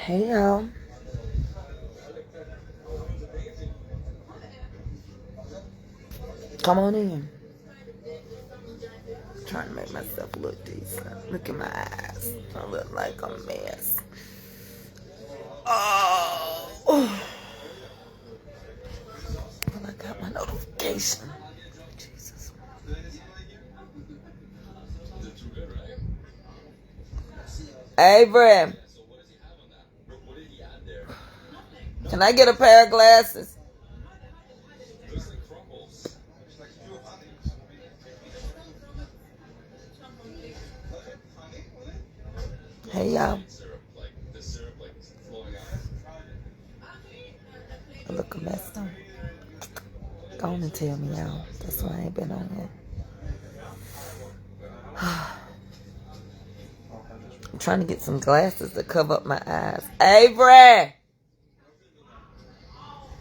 Hey y'all. Come on in. I'm trying to make myself look decent. Look at my eyes. I look like a mess. Oh. Well, I got my notification. Jesus. Avery. Can I get a pair of glasses? Hey y'all. I look a mess though. Go on and tell me y'all. That's why I ain't been on yet. I'm trying to get some glasses to cover up my eyes. Avery!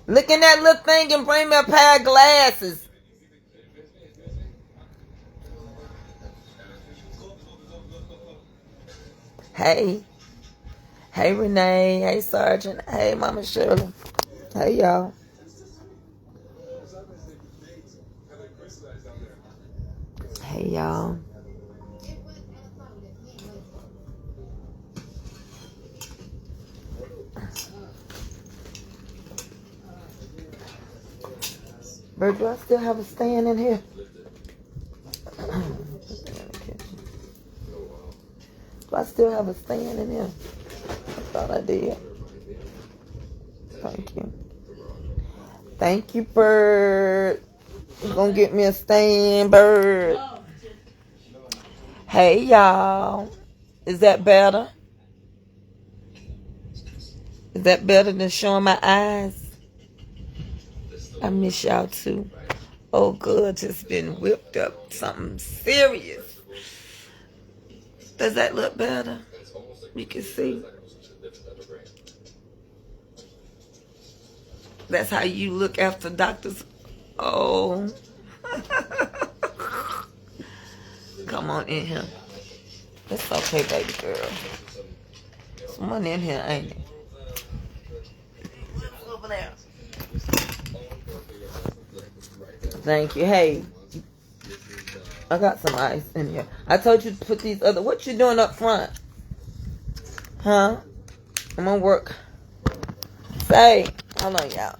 Look in that little thing and bring me a pair of glasses. Hey. Hey, Renee. Hey, Sergeant. Hey, Mama Shirley. Hey, y'all. Hey, y'all. Bert, do I still have a stand in here? Do I still have a stand in here? I thought I did. Thank you. Thank you, Bert. You're going to get me a stand, Bert. Hey, y'all. Is that better? Is that better than showing my eyes? I miss y'all too. Oh, good. Just been whipped up. Something serious. Does that look better? You can see. That's how you look after doctors. Oh. Come on in here. It's okay, baby girl. Someone in here, ain't it? Over there. Thank you. Hey, I got some ice in here. I told you to put these other. What you doing up front? Huh? I'm gonna work. Say, hold on, y'all.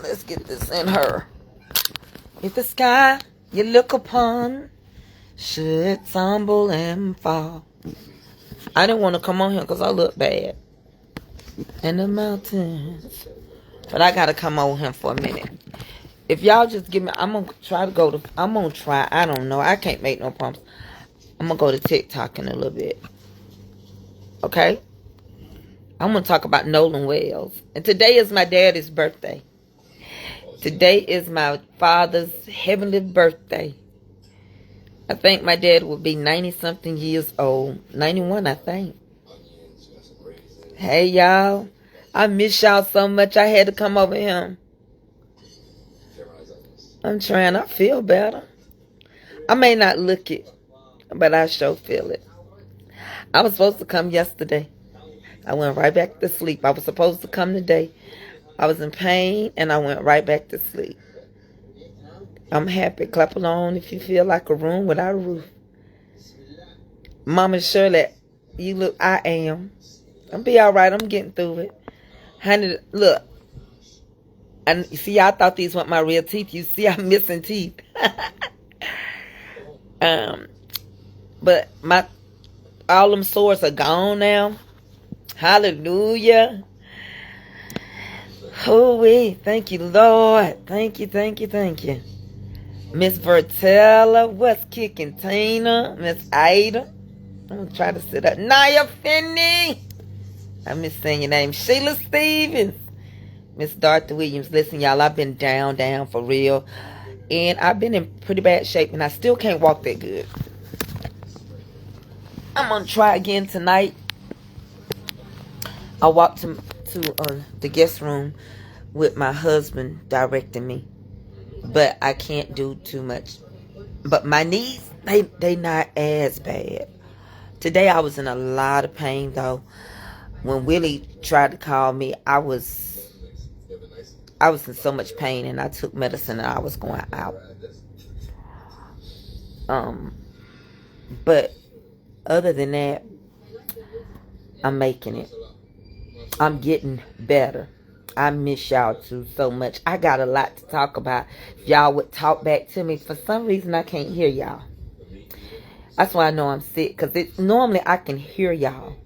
Let's get this in her. If the sky you look upon should tumble and fall. I didn't want to come on here because I look bad. In the mountains. But I got to come on here for a minute. If y'all just give me, I'm going to try to go to, I'm going to try, I don't know. I can't make no promise. I'm going to go to TikTok in a little bit. Okay? I'm going to talk about Nolan Wells. And today is my daddy's birthday. Today is my father's heavenly birthday. I think my dad would be 90-something years old. 91, I think. Hey, y'all. I miss y'all so much I had to come over here. I'm trying. I feel better. I may not look it, but I sure feel it. I was supposed to come yesterday. I went right back to sleep. I was supposed to come today. I was in pain, and I went right back to sleep. I'm happy. Clap along if you feel like a room without a roof. Mama Shirley, you look, I am. I'll be all right. I'm getting through it. Honey, look. And see, I thought these weren't my real teeth. You see, I'm missing teeth. But all them sores are gone now. Hallelujah. Oh, thank you, Lord. Thank you, thank you, thank you. Miss Bertella, what's kicking? Tina, Miss Ada. I'm going to try to sit up. Naya Finney. I miss saying your name. Sheila Stevens. Miss Dorothy Williams. Listen, y'all, I've been down for real. And I've been in pretty bad shape. And I still can't walk that good. I'm going to try again tonight. I walked to the guest room with my husband directing me. But I can't do too much. But my knees, they not as bad. Today I was in a lot of pain though. When Willie tried to call me, I was in so much pain, and I took medicine, and I was going out. But other than that, I'm making it. I'm getting better. I miss y'all too so much. I got a lot to talk about. If y'all would talk back to me. For some reason, I can't hear y'all. That's why I know I'm sick. Because normally I can hear y'all.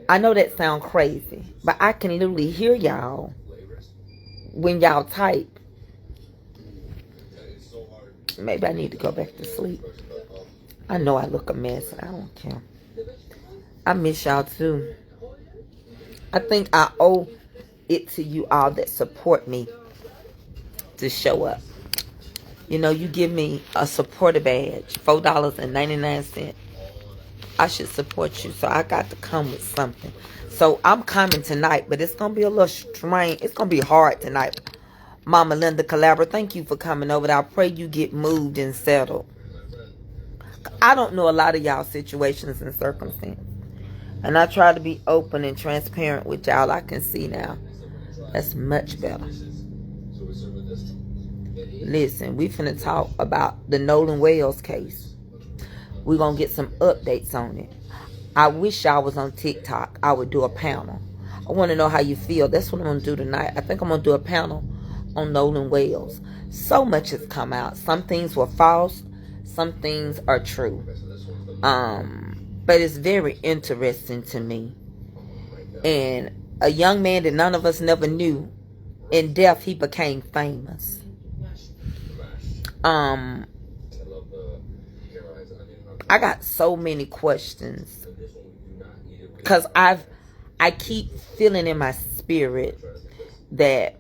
I know that sounds crazy. But I can literally hear y'all when y'all type. Maybe I need to go back to sleep. I know I look a mess. I don't care. I miss y'all too. I think I owe it to you all that support me to show up. You know, you give me a supporter badge, $4.99. I should support you, so I got to come with something. So I'm coming tonight, but it's going to be a little strange. It's going to be hard tonight. Mama Linda Calabra, thank you for coming over. I pray you get moved and settled. I don't know a lot of y'all situations and circumstances. And I try to be open and transparent with y'all. I can see now. That's much better. Listen, we finna talk about the Nolan Wells case. We're gonna get some updates on it. I wish y'all was on TikTok. I would do a panel. I want to know how you feel. That's what I'm gonna do tonight. I think I'm gonna do a panel on Nolan Wells. So much has come out. Some things were false. Some things are true. But it's very interesting to me. And a young man that none of us never knew, in death he became famous. I got so many questions because I keep feeling in my spirit that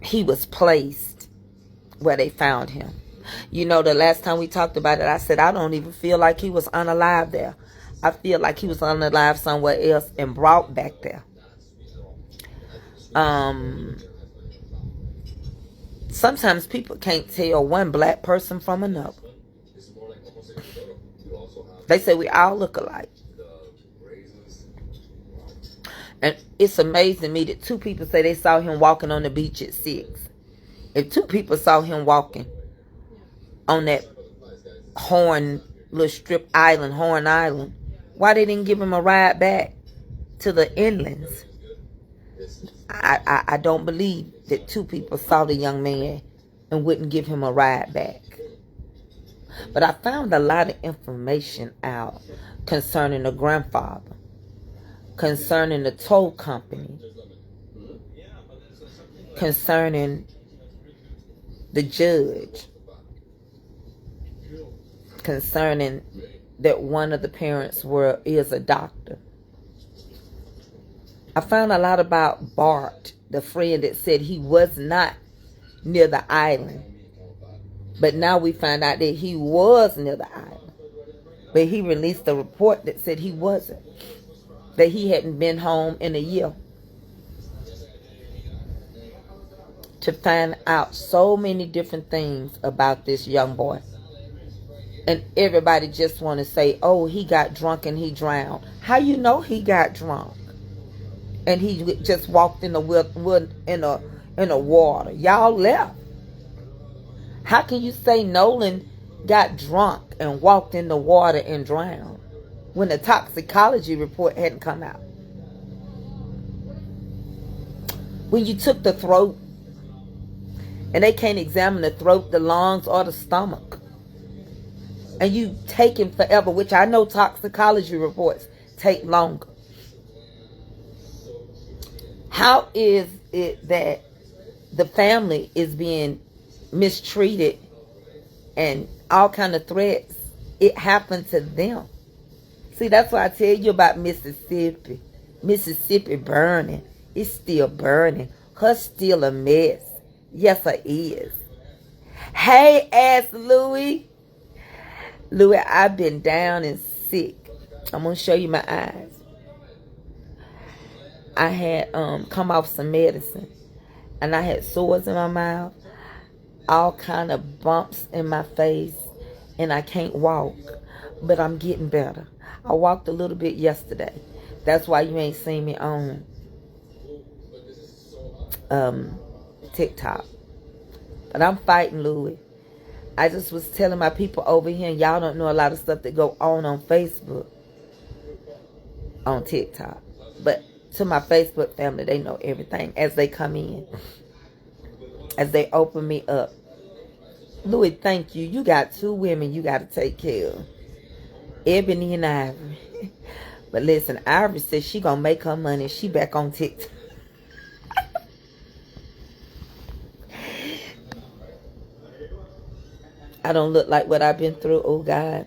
he was placed where they found him. You know, the last time we talked about it, I said, I don't even feel like he was unalive there. I feel like he was unalive somewhere else and brought back there. Sometimes people can't tell one black person from another. They say we all look alike. And it's amazing to me that two people say they saw him walking on the beach at 6. If two people saw him walking on that Horn Island, why they didn't give him a ride back to the inlands? I don't believe that two people saw the young man and wouldn't give him a ride back. But I found a lot of information out concerning the grandfather, concerning the toll company, concerning the judge, concerning that one of the parents is a doctor. I found a lot about Bart, the friend that said he was not near the island. But now we find out that he was near the island. But he released a report that said he wasn't. That he hadn't been home in a year. To find out so many different things about this young boy. And everybody just want to say, oh, he got drunk and he drowned. How you know he got drunk? And he just walked in the wood in the water. Y'all left. How can you say Nolan got drunk and walked in the water and drowned when the toxicology report hadn't come out? When you took the throat and they can't examine the throat, the lungs, or the stomach, and you take him forever, which I know toxicology reports take longer. How is it that the family is being mistreated and all kind of threats? It happened to them. See, that's why I tell you about Mississippi. Mississippi burning. It's still burning. Her's still a mess. Yes, her is. Hey, ass Louie. Louie, I've been down and sick. I'm going to show you my eyes. I had come off some medicine. And I had sores in my mouth. All kind of bumps in my face. And I can't walk. But I'm getting better. I walked a little bit yesterday. That's why you ain't seen me on TikTok. But I'm fighting, Louis. I just was telling my people over here, and y'all don't know a lot of stuff that go on Facebook, on TikTok. But to my Facebook family, they know everything as they come in, as they open me up. Louis, thank you. You got 2 women you got to take care of. Ebony and Ivory. But listen, Ivory says she gonna make her money. She back on TikTok. I don't look like what I've been through. Oh God,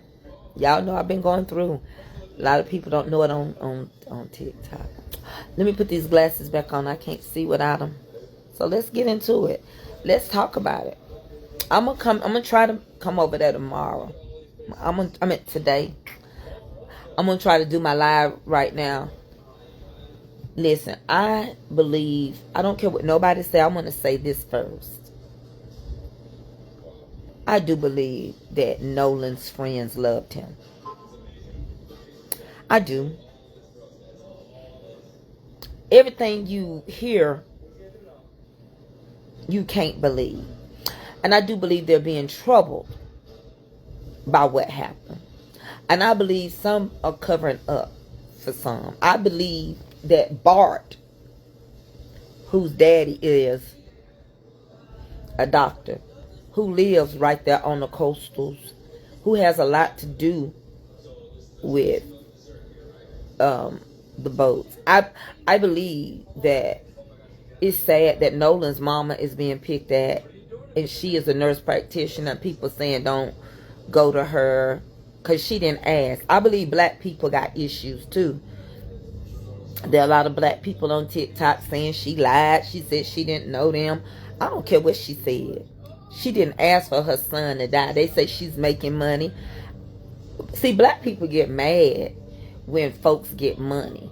y'all know I've been going through. A lot of people don't know it on TikTok. Let me put these glasses back on. I can't see without them. So let's get into it. Let's talk about it. I'm gonna try to come over there tomorrow. Today. I'm gonna try to do my live right now. Listen, I believe, I don't care what nobody say. I'm gonna say this first. I do believe that Nolan's friends loved him. I do. Everything you hear, you can't believe. And I do believe they're being troubled by what happened. And I believe some are covering up for some. I believe that Bart, whose daddy is a doctor, who lives right there on the coastals, who has a lot to do with the boats. I believe that it's sad that Nolan's mama is being picked at, and she is a nurse practitioner. People saying don't go to her because she didn't ask. I believe black people got issues too. There are a lot of black people on TikTok saying she lied. She said she didn't know them. I don't care what she said. She didn't ask for her son to die. They say she's making money. See, black people get mad when folks get money.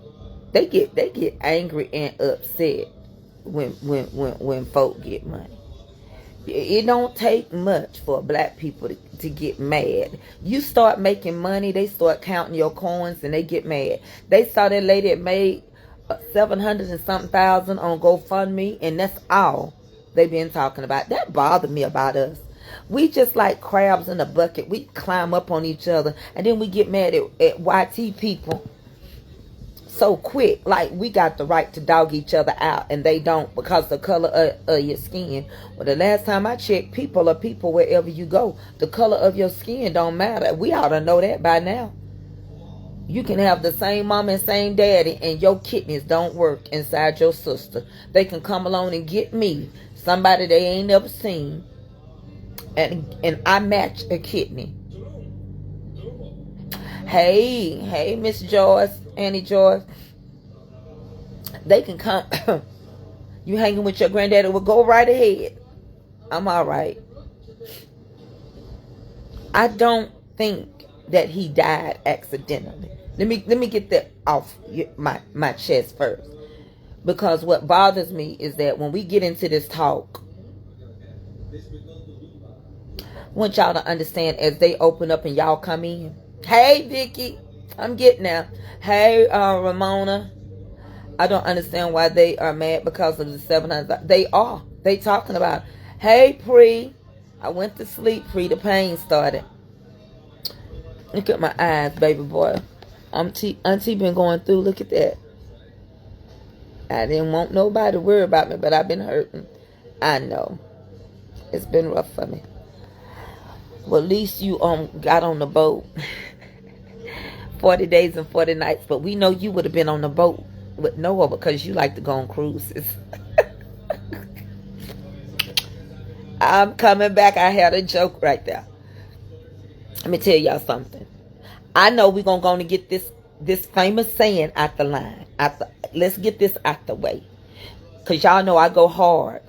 They get angry and upset when folk get money. It don't take much for black people to get mad. You start making money, they start counting your coins and they get mad. They saw that lady that made 700 and something thousand on GoFundMe, and that's all they been talking about. That bothered me about us. We just like crabs in a bucket. We climb up on each other and then we get mad at YT people so quick, like we got the right to dog each other out, and they don't because the color of your skin. Well, the last time I checked, people are people wherever you go. The color of your skin don't matter. We ought to know that by now. You can have the same mom and same daddy, and your kidneys don't work inside your sister. They can come along and get me, somebody they ain't never seen, and I match a kidney. Hey, Miss Joyce, Annie Joyce. They can come. You hanging with your granddaddy? Well, go right ahead. I'm all right. I don't think that he died accidentally. Let me get that off my chest first, because what bothers me is that when we get into this talk, I want y'all to understand as they open up and y'all come in. Hey, Vicky, I'm getting there. Hey, Ramona, I don't understand why they are mad because of the 700. They talking about. Hey, Pre, I went to sleep. Pre, the pain started. Look at my eyes, baby boy. Auntie been going through. Look at that. I didn't want nobody to worry about me, but I've been hurting. I know. It's been rough for me. Well, at least you got on the boat. 40 days and 40 nights. But we know you would have been on the boat with Noah because you like to go on cruises. I'm coming back. I had a joke right there. Let me tell y'all something. I know we're going to go and get this famous saying out the line. Let's get this out the way. Because y'all know I go hard.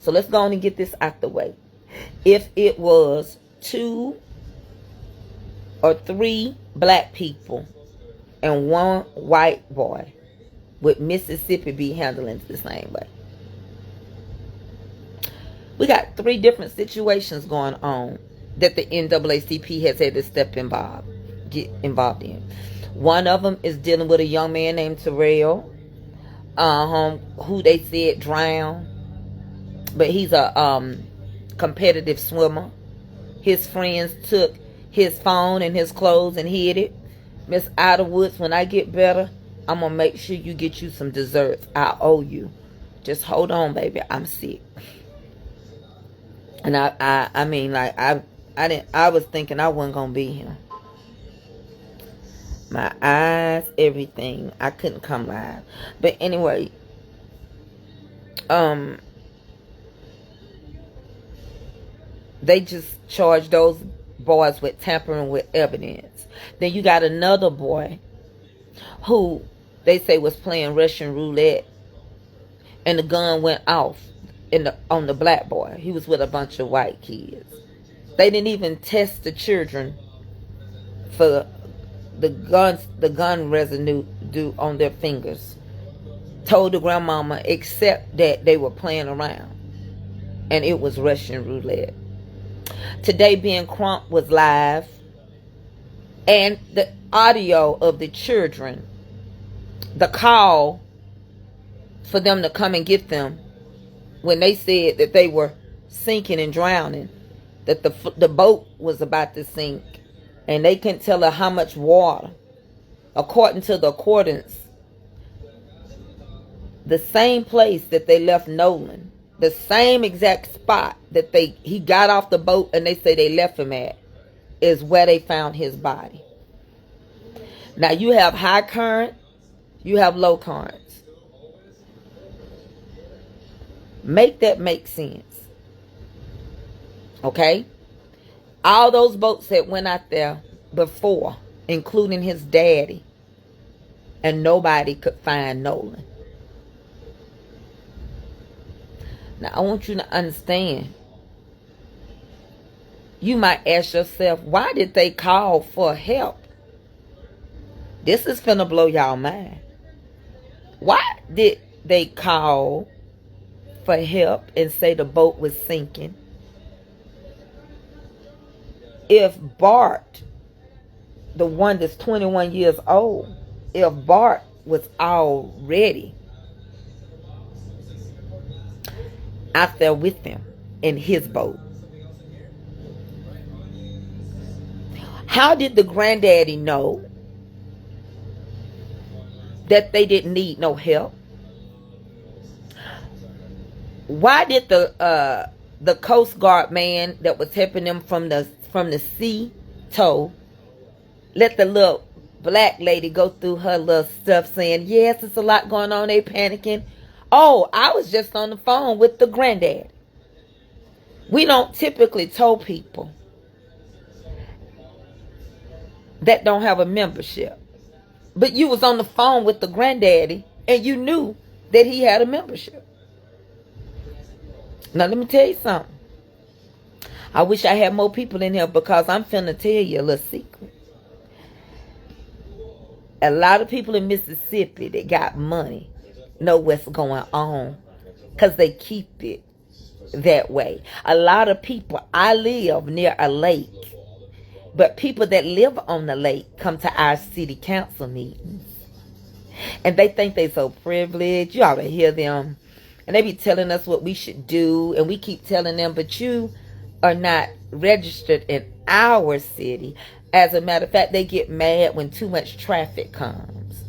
So let's go on and get this out the way. If it was 2 or 3 black people and 1 white boy, would Mississippi be handling the same way? We got 3 different situations going on that the NAACP has had to get involved in. One of them is dealing with a young man named Terrell, who they said drowned, but he's a competitive swimmer. His friends took his phone and his clothes and hid it. Miss Idlewoods, when I get better, I'm gonna make sure you get you some desserts. I owe you. Just hold on, baby. I'm sick. And I mean, like, I was thinking I wasn't gonna be here. My eyes, everything. I couldn't come live. But anyway, they just charged those boys with tampering with evidence. Then you got another boy who they say was playing Russian roulette, and the gun went off on the black boy. He was with a bunch of white kids. They didn't even test the children for the gun residue on their fingers. Told the grandmama except that they were playing around, and it was Russian roulette. Today, Ben Crump was live, and the audio of the children, the call for them to come and get them when they said that they were sinking and drowning, that the boat was about to sink, and they couldn't tell her how much water. According to the accordance, the same place that they left Nolan, the same exact spot that he got off the boat and they say they left him at, is where they found his body. Now you have high current, you have low currents. Make that make sense. Okay? All those boats that went out there before, including his daddy, and nobody could find Nolan. Now, I want you to understand. You might ask yourself, why did they call for help? This is finna blow y'all mind. Why did they call for help and say the boat was sinking? If Bart, the one that's 21 years old, if Bart was already out there with them in his boat, how did the granddaddy know that they didn't need no help? Why did the Coast Guard man that was helping them from the sea tow let the little black lady go through her little stuff saying, yes, it's a lot going on, they panicking? Oh, I was just on the phone with the granddad. We don't typically tow people that don't have a membership. But you was on the phone with the granddaddy and you knew that he had a membership. Now let me tell you something. I wish I had more people in here because I'm finna tell you a little secret. A lot of people in Mississippi that got money know what's going on because they keep it that way. A lot of people, I live near a lake, but people that live on the lake come to our city council meetings and they think they so privileged. You ought to hear them, and they be telling us what we should do, and we keep telling them, but you are not registered in our city. As a matter of fact, they get mad when too much traffic comes.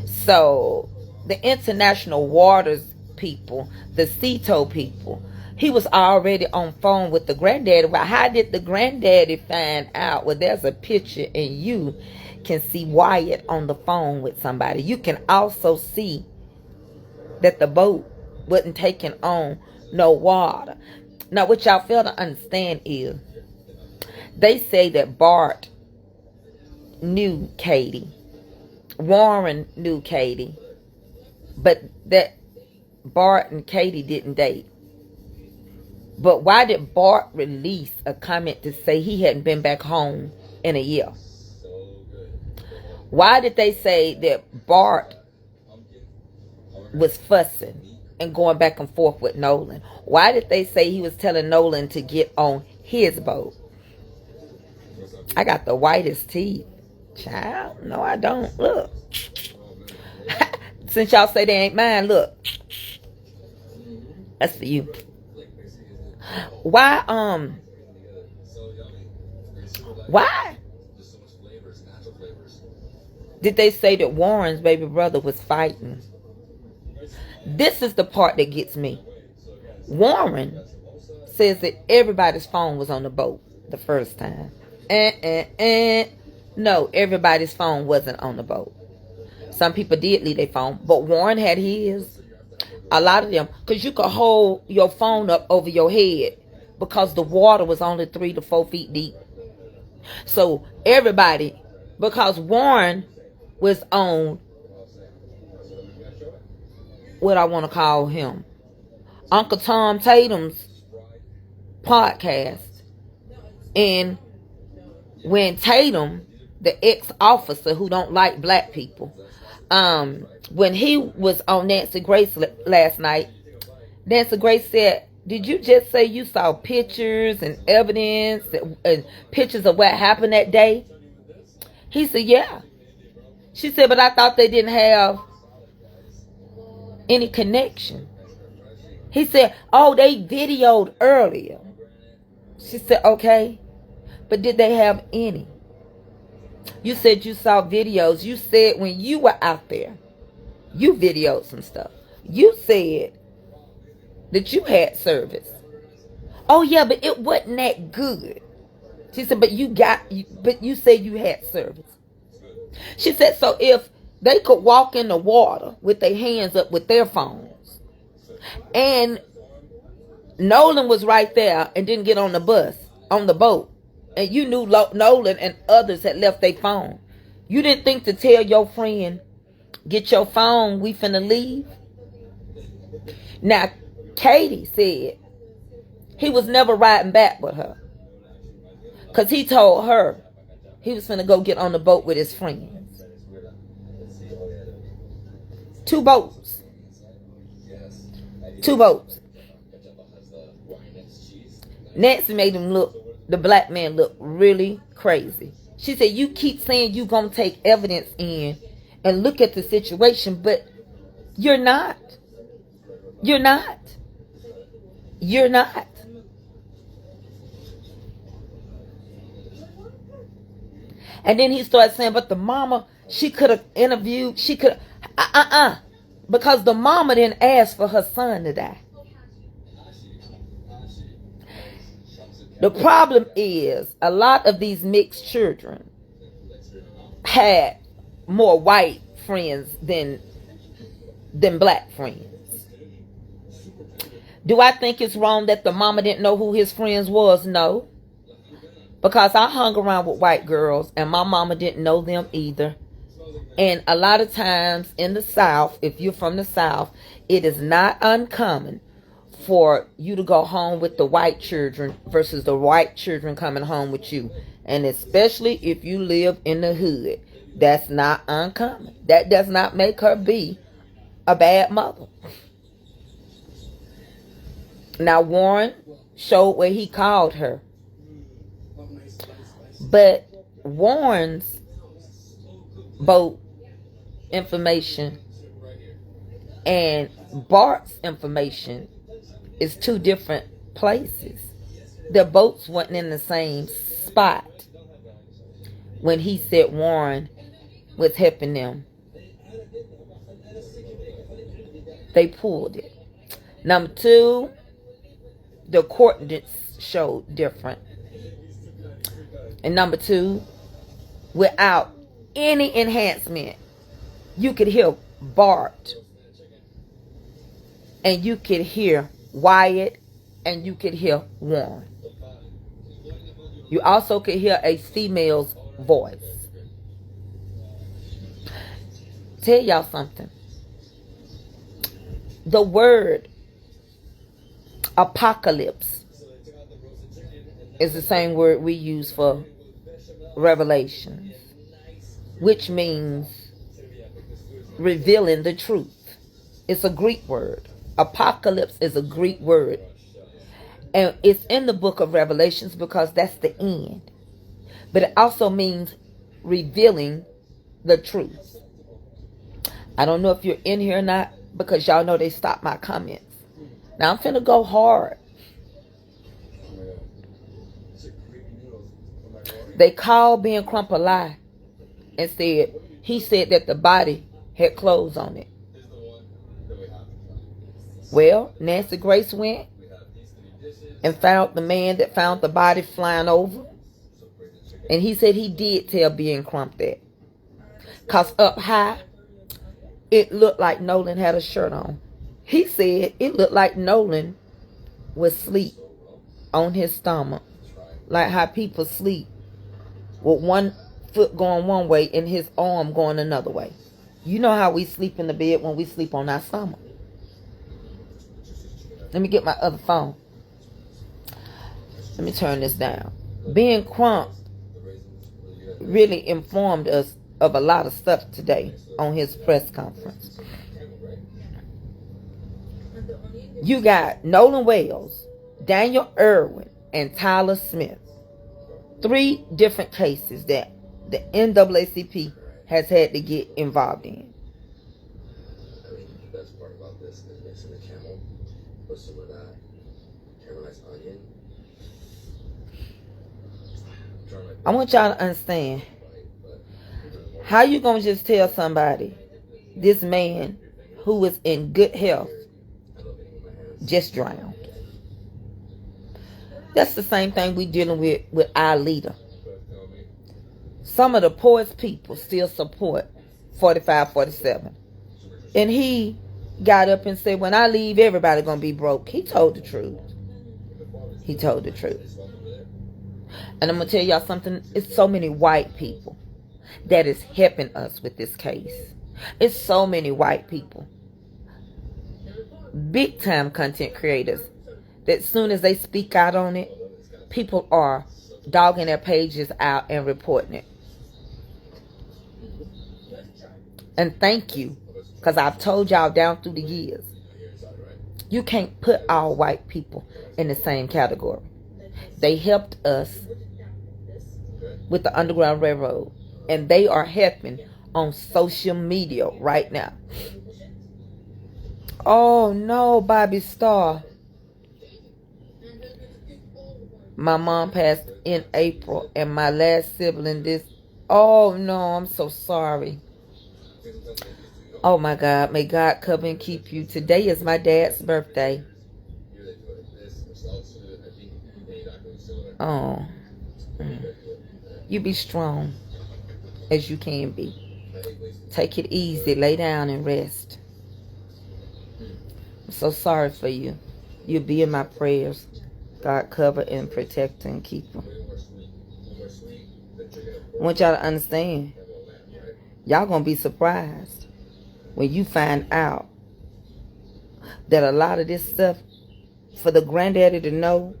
So the international waters people, the CETO people, he was already on phone with the granddaddy. Well, how did the granddaddy find out? Well, there's a picture and you can see Wyatt on the phone with somebody. You can also see that the boat wasn't taking on no water. Now, what y'all fail to understand is they say that Bart knew Katie. Warren knew Katie. But that Bart and Katie didn't date. But why did Bart release a comment to say he hadn't been back home in a year? Why did they say that Bart was fussing and going back and forth with Nolan? Why did they say he was telling Nolan to get on his boat? I got the whitest teeth. Child, no, I don't. Look. Since y'all say they ain't mine, look. That's for you. Why, why did they say that Warren's baby brother was fighting? This is the part that gets me. Warren says that everybody's phone was on the boat the first time. No, everybody's phone wasn't on the boat. Some people did leave their phone, but Warren had his. A lot of them, because you could hold your phone up over your head because the water was only 3 to 4 feet deep. So everybody, because Warren was on, what I want to call him, Uncle Tom Tatum's podcast. And when Tatum, the ex-officer who don't like black people, when he was on Nancy Grace last night, Nancy Grace said, did you just say you saw pictures and evidence and pictures of what happened that day? He said, yeah. She said, but I thought they didn't have any connection. He said, oh, they videoed earlier. She said, okay, but did they have any? You said you saw videos. You said when you were out there, you videoed some stuff. You said that you had service. Oh yeah, but it wasn't that good. She said, but you said you had service. She said, so if they could walk in the water with their hands up with their phones, and Nolan was right there and didn't get on the boat, and you knew Nolan and others had left their phone, you didn't think to tell your friend, get your phone, we finna leave? Now, Katie said he was never riding back with her, because he told her he was finna go get on the boat with his friends. 2 boats. 2 boats. Nancy made the black man look really crazy. She said, you keep saying you gonna take evidence in and look at the situation, but you're not. You're not. You're not. And then he started saying, but the mama, she could have interviewed, because the mama didn't ask for her son to die. The problem is, a lot of these mixed children had more white friends than black friends. Do I think it's wrong that the mama didn't know who his friends was? No. Because I hung around with white girls and my mama didn't know them either. And a lot of times in the South, if you're from the South, it is not uncommon for you to go home with the white children versus the white children coming home with you. And especially if you live in the hood, that's not uncommon. That does not make her be a bad mother. Now, Warren showed where he called her. But Warren's boat information and Bart's information is 2 different places. Their boats weren't in the same spot when he said Warren was helping them. They pulled it. Number 2, the coordinates showed different. And number 2, without any enhancement, you could hear Bart, and you could hear Wyatt, and you could hear Warren. You also could hear a female's voice. Tell y'all something. The word apocalypse is the same word we use for Revelation, which means revealing the truth. It's a Greek word. Apocalypse is a Greek word. And it's in the book of Revelations because that's the end. But it also means revealing the truth. I don't know if you're in here or not, because y'all know they stopped my comments. Now I'm finna go hard. They called Ben Crump a lie and said he said that the body had clothes on it. Well, Nancy Grace went and found the man that found the body flying over. And he said he did tell Ben Crump that. Because up high, it looked like Nolan had a shirt on. He said it looked like Nolan was asleep on his stomach. Like how people sleep with one foot going one way and his arm going another way. You know how we sleep in the bed when we sleep on our stomach. Let me get my other phone. Let me turn this down. Ben Crump really informed us of a lot of stuff today on his press conference. You got Nolan Wells, Daniel Irwin, and Tyler Smith. 3 different cases that the NAACP has had to get involved in. I mean, the best part about this is mixing the camel with some of that caramelized onion. I want y'all to understand. How you gonna just tell somebody, this man who is in good health just drowned? That's the same thing we dealing with our leader. Some of the poorest people still support 45-47. And he got up and said, when I leave, everybody gonna be broke. He told the truth. He told the truth. And I'm gonna tell y'all something. It's so many white people that is helping us with this case. It's so many white people, big time content creators, that as soon as they speak out on it, people are dogging their pages out and reporting it. And thank you, because I've told y'all down through the years, you can't put all white people in the same category. They helped us with the Underground Railroad, and they are helping on social media right now. Oh no, Bobby Starr. My mom passed in April, and my last sibling this. Oh no, I'm so sorry. Oh my God, may God cover and keep you. Today is my dad's birthday. Oh, you be strong as you can be. Take it easy, lay down and rest. I'm so sorry for you. You'll be in my prayers. God cover and protect and keep them. I want y'all to understand. Y'all gonna be surprised when you find out that a lot of this stuff, for the granddaddy to know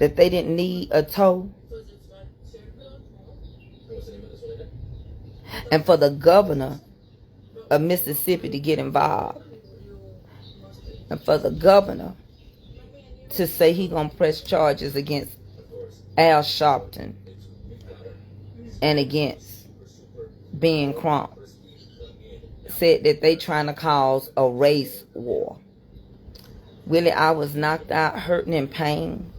that they didn't need a toe, and for the governor of Mississippi to get involved, and for the governor to say he gonna press charges against Al Sharpton and against Ben Crump, said that they trying to cause a race war. Willie, I was knocked out, hurting in pain,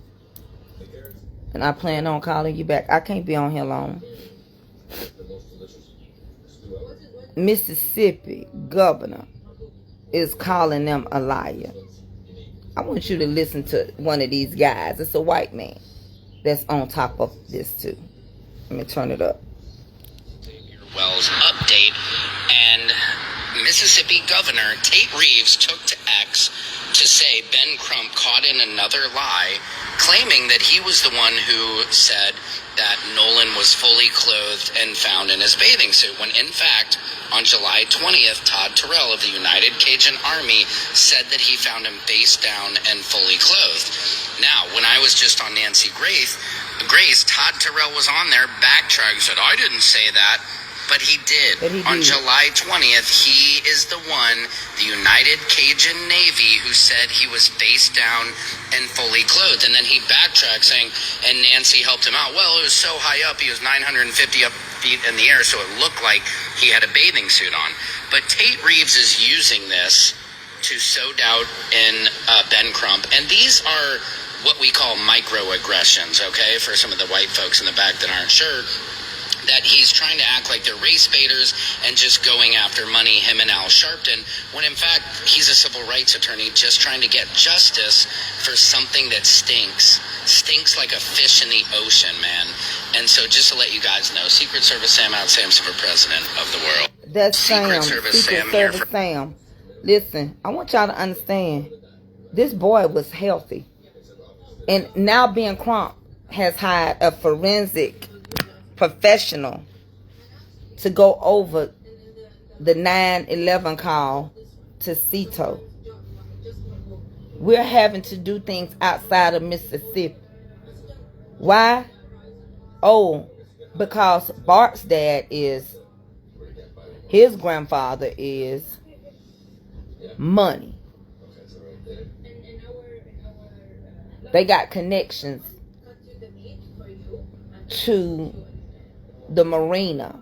and I plan on calling you back. I can't be on here long. Mississippi governor is calling them a liar. I want you to listen to one of these guys. It's a white man that's on top of this too. Let me turn it up. Wells update, and Mississippi Governor Tate Reeves took to X to say Ben Crump caught in another lie, claiming that he was the one who said that Nolan was fully clothed and found in his bathing suit, when in fact, on July 20th, Todd Terrell of the United Cajun Army said that he found him face down and fully clothed. Now, when I was just on Nancy Grace, Todd Terrell was on there backtracking, said, I didn't say that. But he did. But he On did. July 20th, he is the one, the United Cajun Navy, who said he was face down and fully clothed. And then he backtracked saying, and Nancy helped him out. Well, it was so high up, he was 950 feet in the air, so it looked like he had a bathing suit on. But Tate Reeves is using this to sow doubt in Ben Crump. And these are what we call microaggressions, okay, for some of the white folks in the back that aren't sure, that he's trying to act like they're race baiters and just going after money, him and Al Sharpton, when in fact he's a civil rights attorney just trying to get justice for something that stinks like a fish in the ocean, man. And so just to let you guys know, Secret Service Sam out, Sam's for president of the world. That's Secret Sam. Service Secret Sam here Service for- Sam. Listen, I want y'all to understand, this boy was healthy. And now Ben Crump has hired a forensic professional to go over the 9/11 call to Cito. We're having to do things outside of Mississippi. Why? Oh, because Bart's dad is, his grandfather is money. They got connections to the marina,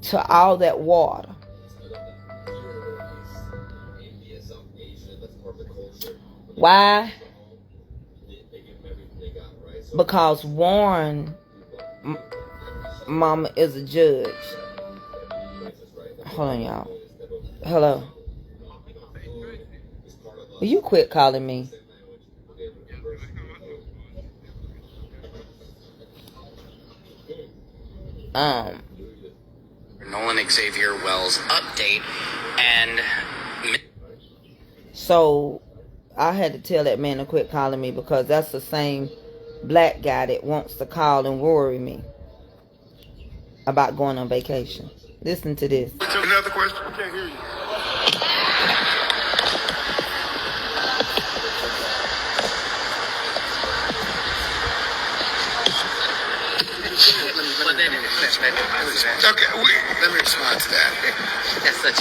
to all that water. Why? Because Warren mama is a judge. Hold on, y'all. Hello. Will you quit calling me? Nolan Xavier Wells update, and so I had to tell that man to quit calling me, because that's the same black guy that wants to call and worry me about going on vacation. Listen to this. Another question? I can't hear you. Okay, let me respond to that.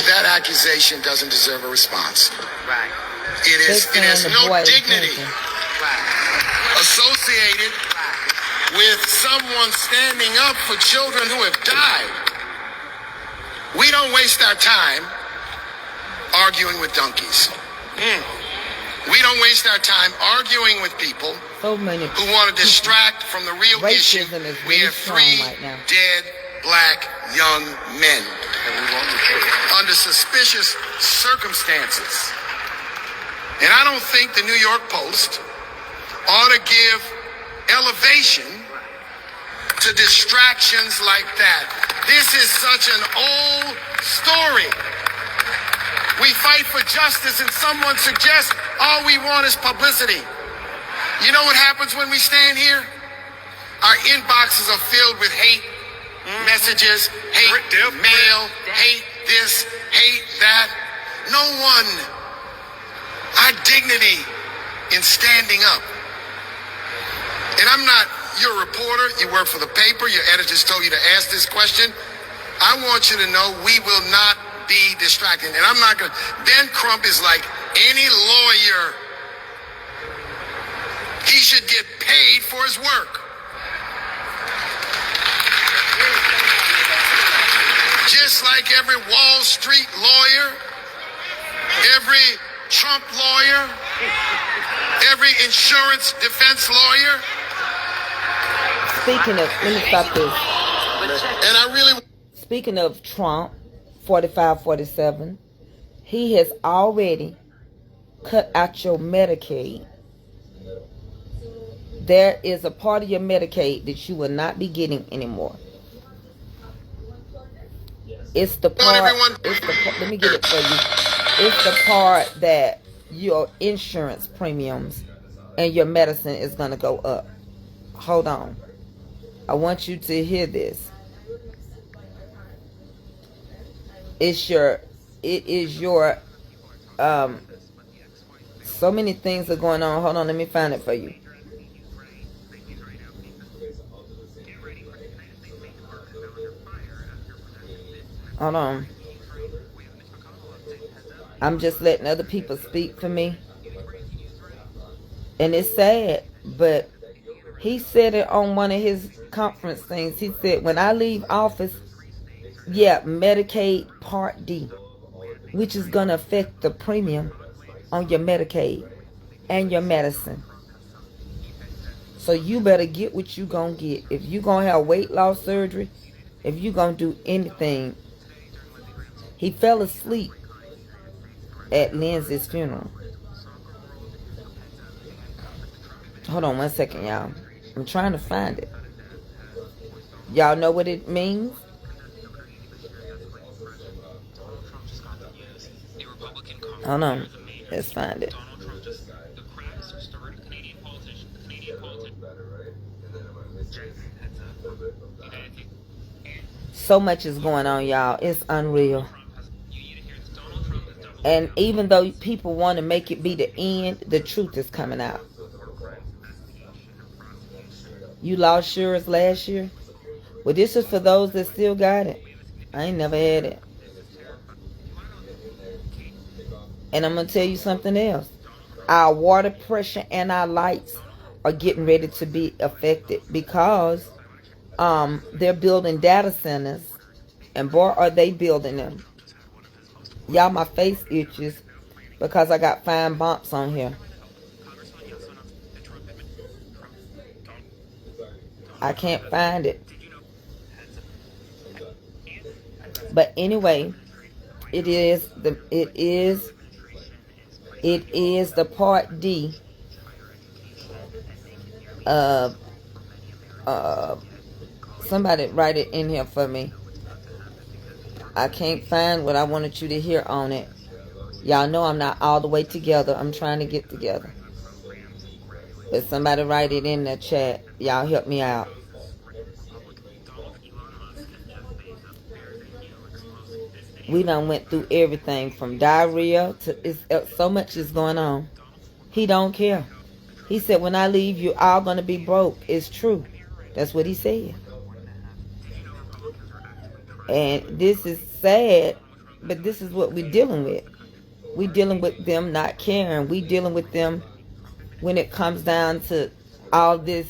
That accusation doesn't deserve a response. right, It has the no boy is dignity drinking. associated with someone standing up for children who have died. We don't waste our time arguing with donkeys. We don't waste our time arguing with people So many who want to distract from the real issue. Racism is We really have strong 3 right now. dead black young men under suspicious circumstances. And I don't think the New York Post ought to give elevation to distractions like that. This is such an old story. We fight for justice and someone suggests all we want is publicity. You know what happens when we stand here? Our inboxes are filled with hate messages, hate mail, hate this, hate that. No one. Our dignity in standing up. And I'm not your reporter. You work for the paper. Your editors told you to ask this question. I want you to know we will not be distracted. And I'm not going to. Ben Crump is like any lawyer. He should get paid for his work. Just like every Wall Street lawyer, every Trump lawyer, every insurance defense lawyer. Speaking of, let me stop this. And I really... Speaking of Trump, 4547, he has already cut out your Medicaid. There is a part of your Medicaid that you will not be getting anymore. It's the part, let me get it for you. It's the part that your insurance premiums and your medicine is going to go up. Hold on. I want you to hear this. It is your, so many things are going on. Hold on, let me find it for you. Hold on. I'm just letting other people speak for me. And it's sad, but he said it on one of his conference things. He said, when I leave office, yeah, Medicaid Part D, which is going to affect the premium on your Medicaid and your medicine. So you better get what you going to get. If you going to have weight loss surgery, if you going to do anything. He fell asleep at Lindsay's funeral. Hold on 1 second, y'all. I'm trying to find it. Y'all know what it means? Hold on. Let's find it. So much is going on, y'all. It's unreal. And even though people want to make it be the end, the truth is coming out. You lost yours last year? Well, this is for those that still got it. I ain't never had it. And I'm going to tell you something else. Our water pressure and our lights are getting ready to be affected because they're building data centers. And boy, are they building them. Y'all, my face itches because I got fine bumps on here. I can't find it. But anyway, it is the Part D somebody write it in here for me. I can't find what I wanted you to hear on it. Y'all know I'm not all the way together. I'm trying to get together. But somebody write it in the chat. Y'all help me out. We done went through everything from diarrhea to so much is going on. He don't care. He said, when I leave, you all going to be broke. It's true. That's what he said. And this is sad, but this is what we're dealing with. We're dealing with them not caring. We're dealing with them when it comes down to all this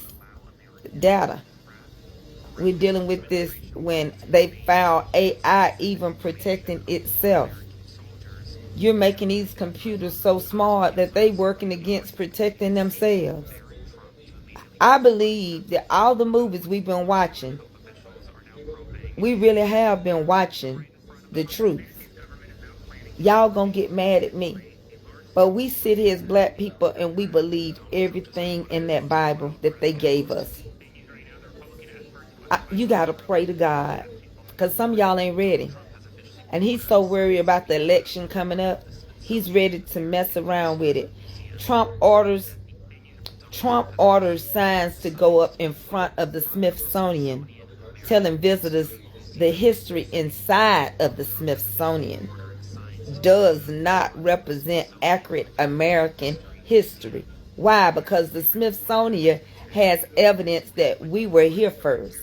data. We're dealing with this when they found AI even protecting itself. You're making these computers so smart that they working against protecting themselves. I believe that all the movies we've been watching, we really have been watching the truth. Y'all gonna get mad at me. But we sit here as black people and we believe everything in that Bible that they gave us. You got to pray to God. Because some of y'all ain't ready. And he's so worried about the election coming up. He's ready to mess around with it. Trump orders signs to go up in front of the Smithsonian, telling visitors the history inside of the Smithsonian does not represent accurate American history. Why? Because the Smithsonian has evidence that we were here first.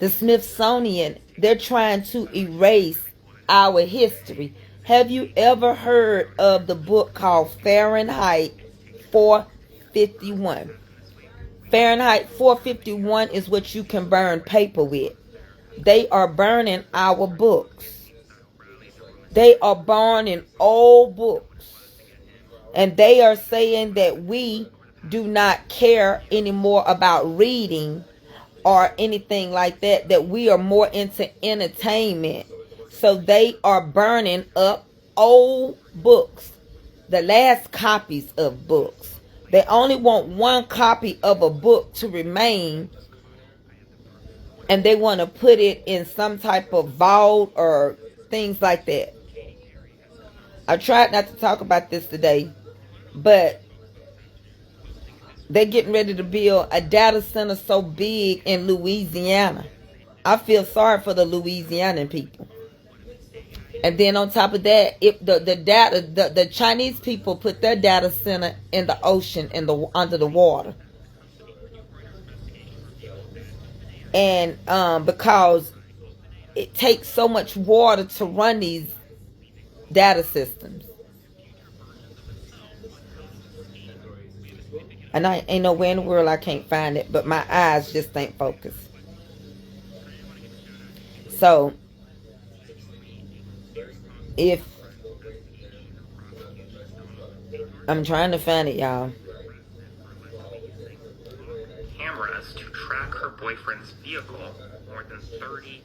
The Smithsonian, they're trying to erase our history. Have you ever heard of the book called Fahrenheit 451? Fahrenheit 451 is what you can burn paper with. They are burning our books. They are burning old books. And they are saying that we do not care anymore about reading or anything like that, that we are more into entertainment. So they are burning up old books, the last copies of books. They only want one copy of a book to remain, and they want to put it in some type of vault or things like that. I tried not to talk about this today, but they're getting ready to build a data center so big in Louisiana. I feel sorry for the Louisianan people. And then on top of that, if the Chinese people put their data center in the ocean, under the water. And because it takes so much water to run these data systems. And I ain't nowhere in the world I can't find it, but my eyes just ain't focused. So, if I'm trying to find it, y'all. Cameras to track her boyfriend's vehicle more than 30.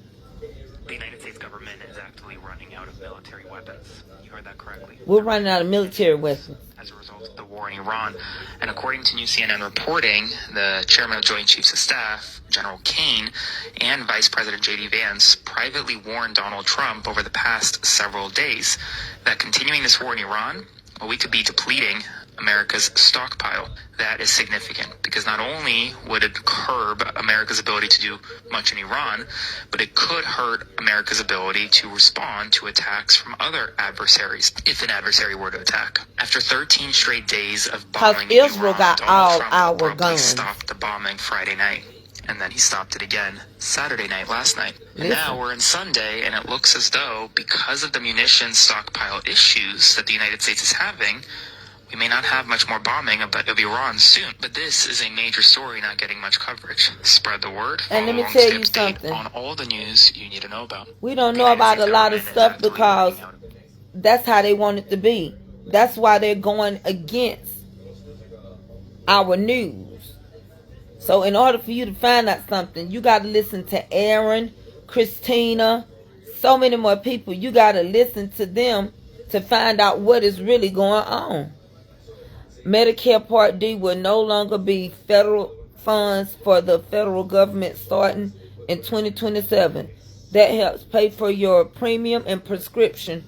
The United States government is actively running out of military weapons. You heard that correctly. We're running out of military weapons. As a result of the war in Iran. And according to New CNN reporting, the chairman of Joint Chiefs of Staff, General Kane, and Vice President J.D. Vance privately warned Donald Trump over the past several days that continuing this war in Iran, well, we could be depleting America's stockpile. That is significant because not only would it curb America's ability to do much in Iran, but it could hurt America's ability to respond to attacks from other adversaries if an adversary were to attack. After 13 straight days of bombing Israel Iran, got Donald all Trump our abruptly guns. stopped the bombing Friday night. And then he stopped it again Saturday night, last night. And now we're in Sunday, and it looks as though, because of the munitions stockpile issues that the United States is having, we may not have much more bombing of Iran soon. But this is a major story not getting much coverage. Spread the word. And let me Follow tell along, you stay up to date something. on all the news you need to know about. We don't The know United about a States lot of government is stuff actively because running out of- that's how they want it to be. That's why they're going against our news. So in order for you to find out something, you got to listen to Aaron, Christina, so many more people. You got to listen to them to find out what is really going on. Medicare Part D will no longer be federal funds for the federal government starting in 2027. That helps pay for your premium and prescription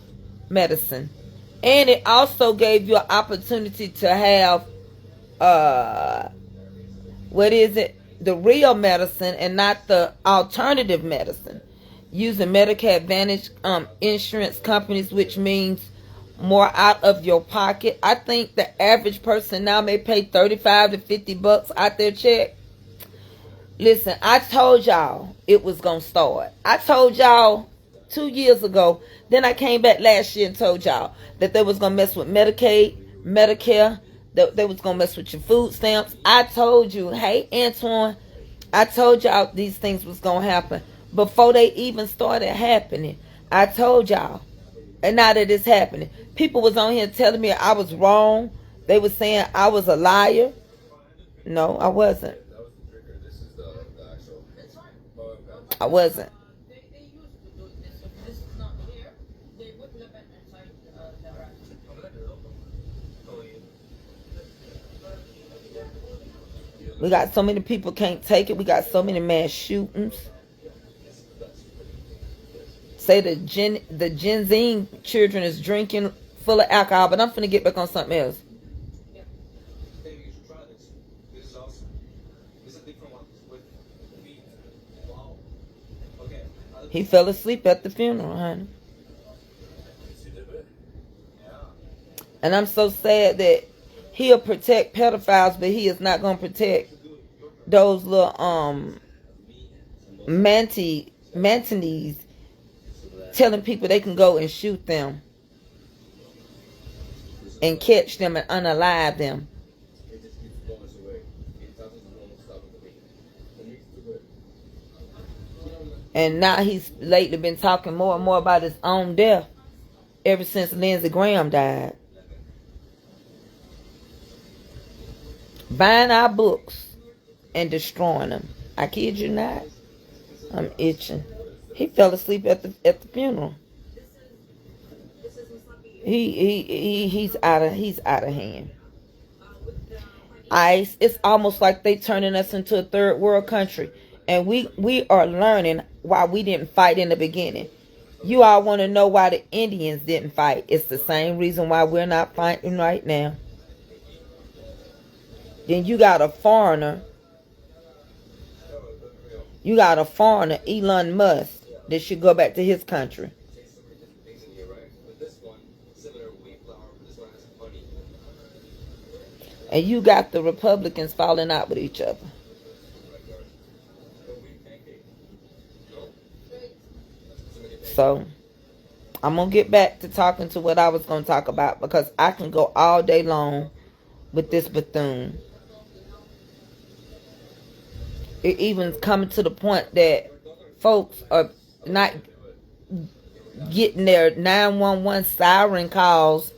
medicine. And it also gave you an opportunity to have the real medicine and not the alternative medicine, using Medicare Advantage insurance companies, which means more out of your pocket. I think the average person now may pay $35 to $50 out their check. Listen, I told y'all it was gonna start. I told y'all 2 years ago. Then I came back last year and told y'all that they was gonna mess with Medicaid, Medicare, that they was gonna mess with your food stamps. I told you, hey Antoine, I told y'all these things was gonna happen before they even started happening. I told y'all. And now that it's happening, people was on here telling me I was wrong. They was saying I was a liar. No, I wasn't. I wasn't. We got so many people can't take it. We got so many mass shootings. Say the Gen Z children is drinking full of alcohol, but I'm finna get back on something else. He fell asleep at the funeral, honey. And I'm so sad that he'll protect pedophiles, but he is not gonna protect those little mantinees telling people they can go and shoot them and catch them and unalive them. And now he's lately been talking more and more about his own death ever since Lindsey Graham died. Buying our books and destroying them. I kid you not. I'm itching. He fell asleep at the funeral. He's out of hand. ICE, it's almost like they turning us into a third world country. And we are learning why we didn't fight in the beginning. You all want to know why the Indians didn't fight. It's the same reason why we're not fighting right now. Then you got a foreigner. You got a foreigner, Elon Musk, that should go back to his country. And you got the Republicans falling out with each other. So I'm going to get back to talking to what I was going to talk about, because I can go all day long with this Bethune. It even coming to the point that folks are not getting their 911 siren calls,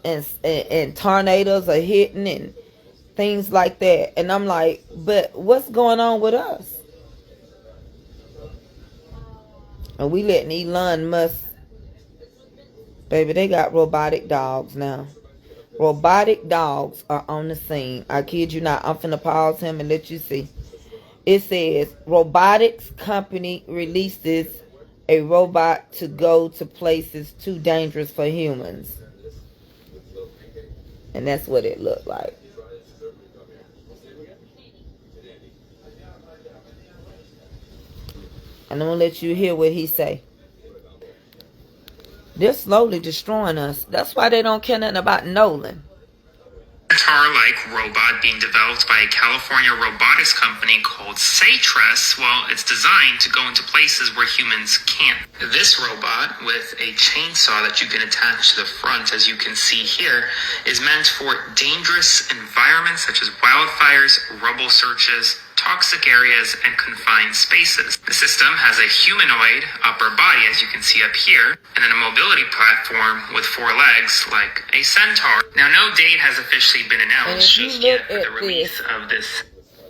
and tornadoes are hitting and things like that. And I'm like, but what's going on with us? And we letting Elon Musk, baby, they got robotic dogs now. Robotic dogs are on the scene. I kid you not. I'm finna pause him and let you see. It says, robotics company releases a robot to go to places too dangerous for humans. And that's what it looked like. And I'm going to let you hear what he say. They're slowly destroying us. That's why they don't care nothing about Nolan. Avatar-like robot being developed by a California robotics company called Satress. Well, it's designed to go into places where humans can't. This robot, with a chainsaw that you can attach to the front, as you can see here, is meant for dangerous environments such as wildfires, rubble searches, toxic areas, and confined spaces. The system has a humanoid upper body, as you can see up here, and then a mobility platform with 4 legs like a centaur. Now, no date has officially been announced just yet for the release of this.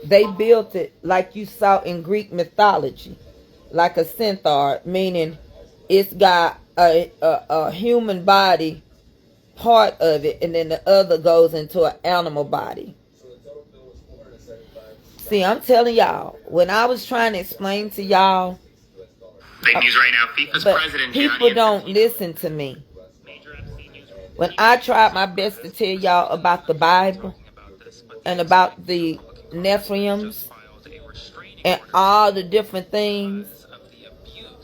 They built it like you saw in Greek mythology, like a centaur, meaning it's got a human body part of it, and then the other goes into an animal body. See, I'm telling y'all, when I was trying to explain to y'all, big news right now, FIFA's president, people don't listen to me. When I tried my best to tell y'all about the Bible and about the Nephilims and all the different things,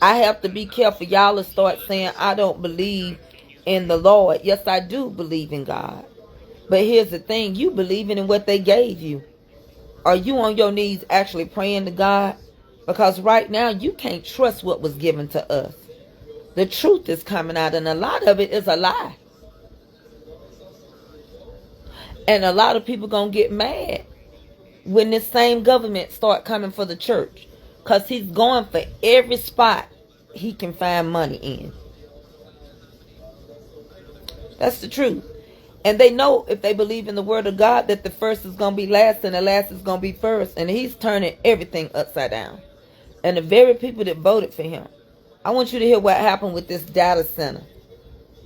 I have to be careful. Y'all will start saying I don't believe in the Lord. Yes, I do believe in God. But here's the thing, you believing in what they gave you. Are you on your knees actually praying to God? Because right now you can't trust what was given to us. The truth is coming out, and a lot of it is a lie. And a lot of people gonna get mad when this same government start coming for the church, because he's going for every spot he can find money in. That's the truth. And they know, if they believe in the word of God, that the first is going to be last and the last is going to be first. And he's turning everything upside down. And the very people that voted for him. I want you to hear what happened with this data center.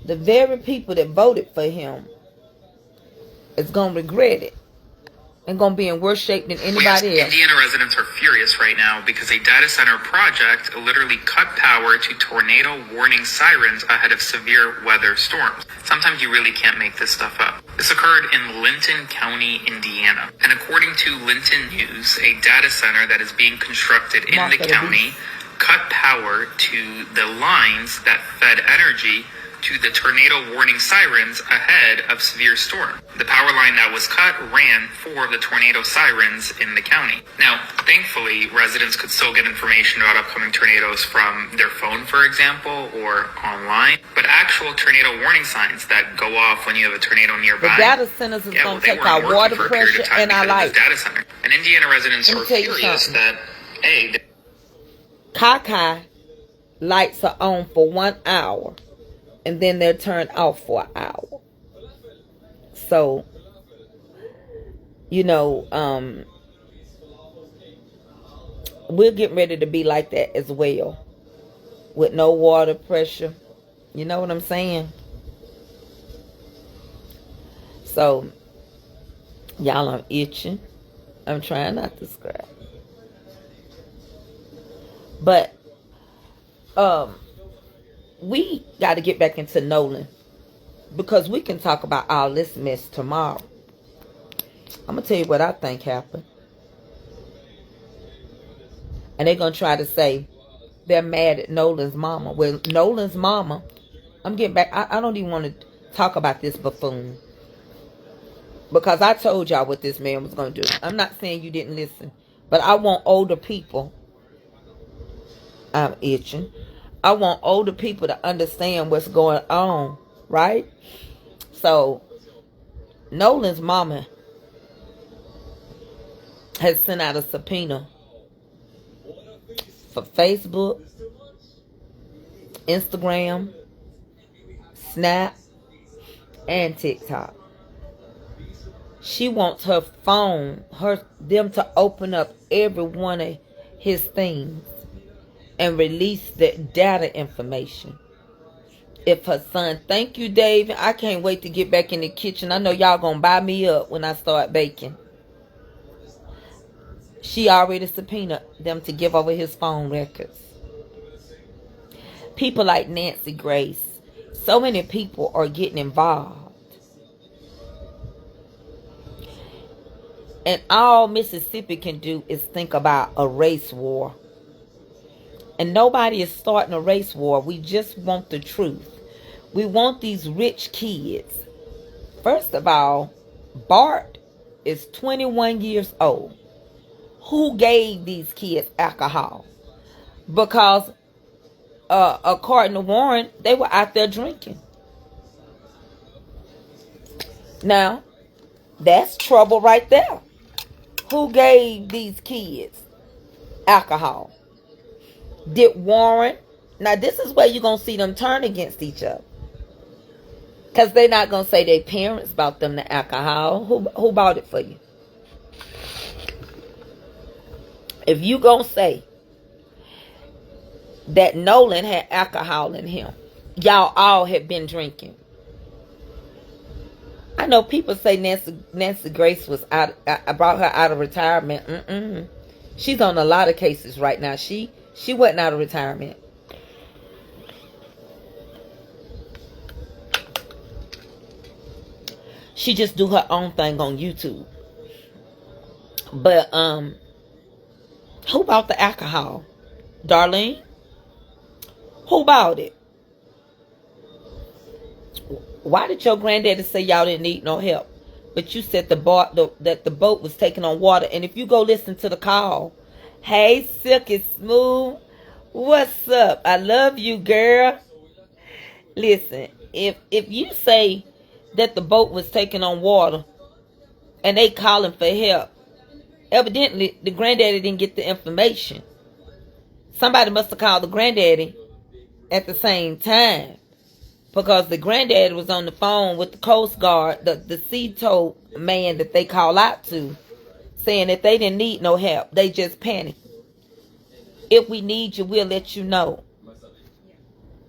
The very people that voted for him is going to regret it. And going to be in worse shape than anybody else. Indiana residents are furious right now because a data center project literally cut power to tornado warning sirens ahead of severe weather storms. Sometimes you really can't make this stuff up. This occurred in Linton County, Indiana. And according to Linton News, a data center that is being constructed in the county cut power to the lines that fed energy to the tornado warning sirens ahead of severe storm. The power line that was cut ran 4 of the tornado sirens in the county. Now, thankfully, residents could still get information about upcoming tornadoes from their phone, for example, or online. But actual tornado warning signs that go off when you have a tornado nearby. The data centers is going to take our water pressure and our light. Data center. And Indiana residents are furious that, Kakai lights are on for 1 hour. And then they're turned off for an hour. So, you know, we're getting ready to be like that as well. With no water pressure. You know what I'm saying? So, y'all, I'm itching. I'm trying not to scratch. But, we got to get back into Nolan, because we can talk about all this mess tomorrow. I'm going to tell you what I think happened. And they're going to try to say they're mad at Nolan's mama. Well, Nolan's mama, I'm getting back. I don't even want to talk about this buffoon, because I told y'all what this man was going to do. I'm not saying you didn't listen, but I want older people. I'm itching. I want older people to understand what's going on, right? So, Nolan's mama has sent out a subpoena for Facebook, Instagram, Snap, and TikTok. She wants her phone, them to open up every one of his things and release the data information. If her son, thank you, Dave. I can't wait to get back in the kitchen. I know y'all gonna buy me up when I start baking. She already subpoenaed them to give over his phone records. People like Nancy Grace. So many people are getting involved. And all Mississippi can do is think about a race war. And nobody is starting a race war. We just want the truth. We want these rich kids. First of all, Bart is 21 years old. Who gave these kids alcohol? Because according to Warren, they were out there drinking. Now, that's trouble right there. Who gave these kids alcohol? Did Warren? Now, this is where you're going to see them turn against each other. Because they're not going to say their parents bought them the alcohol. Who bought it for you? If you going to say that Nolan had alcohol in him, y'all all have been drinking. I know people say Nancy Grace was out. I brought her out of retirement. She's on a lot of cases right now. She wasn't out of retirement. She just do her own thing on YouTube. But who bought the alcohol? Darlene? Who bought it? Why did your granddaddy say y'all didn't need no help? But you said that the boat was taking on water. And if you go listen to the call, hey, Silky Smooth, what's up? I love you, girl. Listen, if you say that the boat was taking on water and they calling for help, evidently the granddaddy didn't get the information. Somebody must have called the granddaddy at the same time. Because the granddaddy was on the phone with the Coast Guard, the sea tow man that they call out to, saying that they didn't need no help. They just panicked. If we need you, we'll let you know.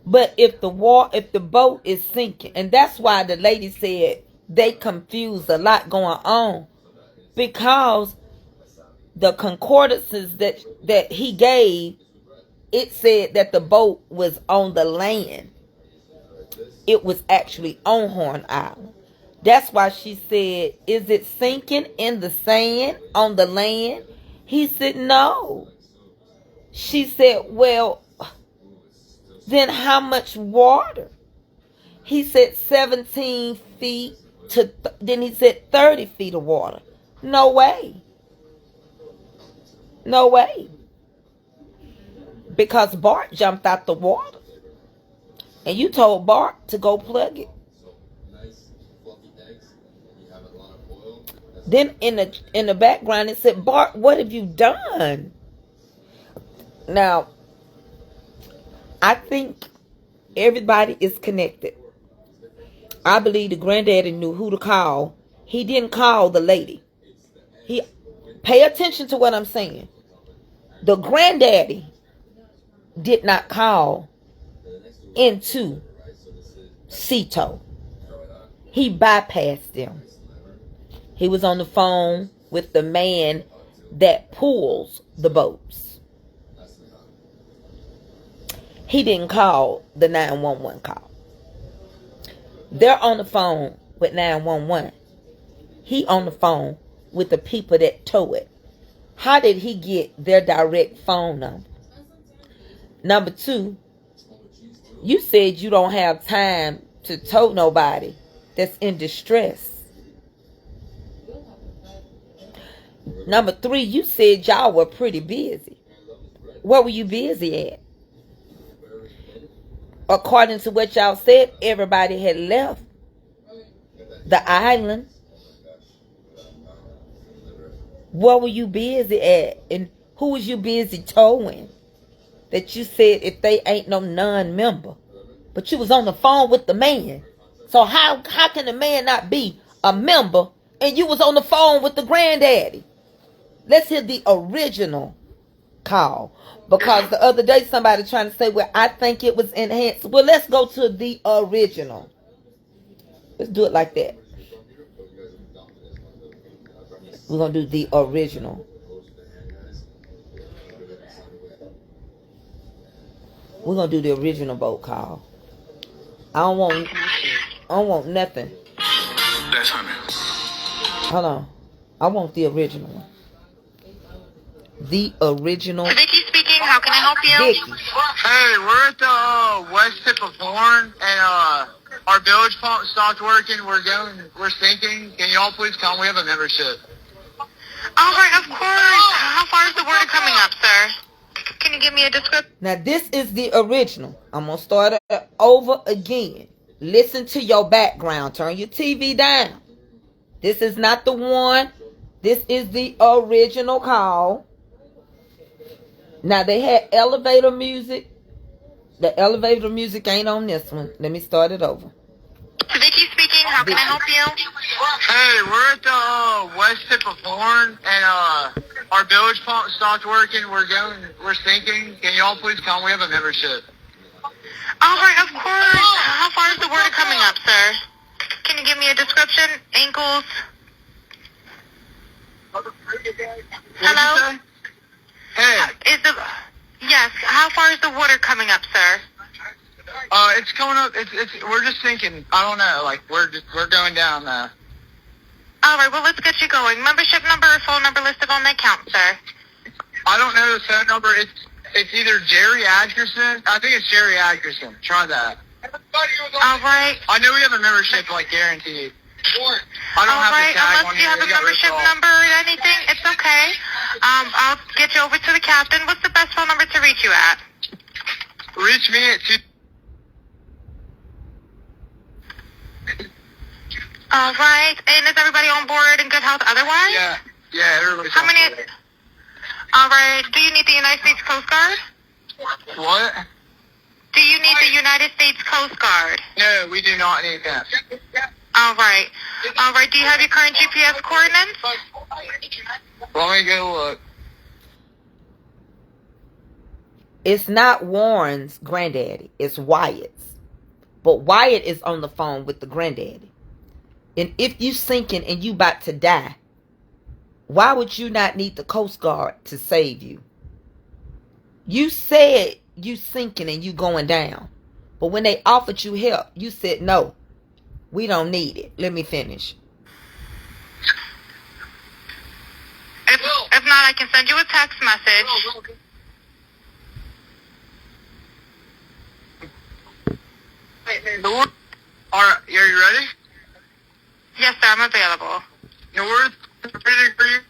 But if the boat is sinking, and that's why the lady said they confused a lot going on, because the concordances that he gave, it said that the boat was on the land. It was actually on Horn Island. That's why she said, is it sinking in the sand on the land? He said, no. She said, well, then how much water? He said 17 feet to, then he said 30 feet of water. No way. No way. Because Bart jumped out the water. And you told Bart to go plug it. Then in the background it said, Bart, what have you done? Now, I think everybody is connected. I believe the granddaddy knew who to call. He didn't call the lady. Pay attention to what I'm saying. The granddaddy did not call into Cito. He bypassed them. He was on the phone with the man that pulls the boats. He didn't call the 911 call. They're on the phone with 911. He on the phone with the people that tow it. How did he get their direct phone number? Number two, you said you don't have time to tow nobody that's in distress. Number three, you said y'all were pretty busy. What were you busy at? according to what y'all said, everybody had left the island. Where were you busy at? And who was you busy towing? That you said if they ain't no non-member. But you was on the phone with the man. So how can the man not be a member and you was on the phone with the granddaddy? Let's hear the original call. Because the other day somebody trying to say, well, I think it was enhanced. Well, let's go to the original. Let's do it like that. We're going to do the original. We're going to do the original boat call. I don't want nothing. That's honey. Hold on. I want the original one. The original. Vicky speaking. How can I help you? Vicky. Hey, we're at the west tip of Horn, and our bilge pump stopped working. We're sinking. Can y'all please come? We have a membership. All right, of course. How far is the water coming up, sir? Can you give me a description? Now, this is the original. I'm going to start it over again. Listen to your background. Turn your TV down. This is not the one. This is the original call. Now, they had elevator music. The elevator music ain't on this one. Let me start it over. Vicky speaking. How can I help you? Hey, we're at the west tip of Horn, and our bilge pump stopped working. We're sinking. Can y'all please come? We have a membership. All right, of course. How far is the water coming up, sir? Can you give me a description? Ankles? Hello? Hey, Yes. How far is the water coming up, sir? it's coming up. We're just sinking. I don't know. Like we're going down. All right. Well, let's get you going. Membership number or phone number listed on the account, sir. I don't know the phone number. It's either Jerry Atkerson. I think it's Jerry Atkerson. Try that. All right. I know we have a membership, like guaranteed. I don't All have right. the tag Unless on you here. have a We got ripped membership off. number or anything, it's okay. I'll get you over to the captain. What's the best phone number to reach you at? Reach me at 2. All right. And is everybody on board in good health otherwise? Yeah, everybody's How on many? board. All right. Do you need the United States Coast Guard? What? Do you need the United States Coast Guard? No, we do not need that. All right. All right. Do you have your current GPS coordinates? Let me go look. It's not Warren's granddaddy. It's Wyatt's. But Wyatt is on the phone with the granddaddy. And if you sinking and you about to die, why would you not need the Coast Guard to save you? You said you sinking and you going down. But when they offered you help, you said, no, we don't need it. Let me finish. If not, I can send you a text message. Are you ready? Yes, sir. I'm available. North 3 degrees.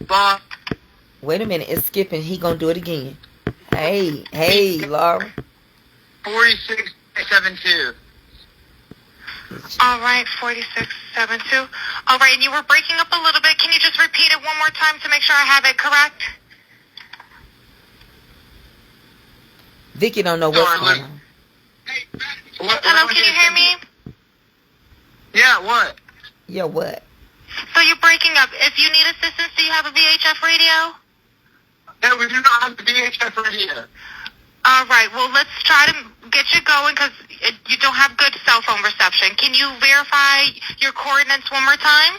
Bob. Wait a minute. It's skipping. He gonna do it again. Hey, Laura. 4672. All right, 4672. All right, and you were breaking up a little bit. Can you just repeat it one more time to make sure I have it correct? Vicky don't know what's going on. Hello, can you hear me? Yeah, what? Yeah, what? So you're breaking up. If you need assistance, do you have a VHF radio? No, we do not have the VHF radio. All right, well, let's try to get you going because you don't have good cell phone reception. Can you verify your coordinates one more time?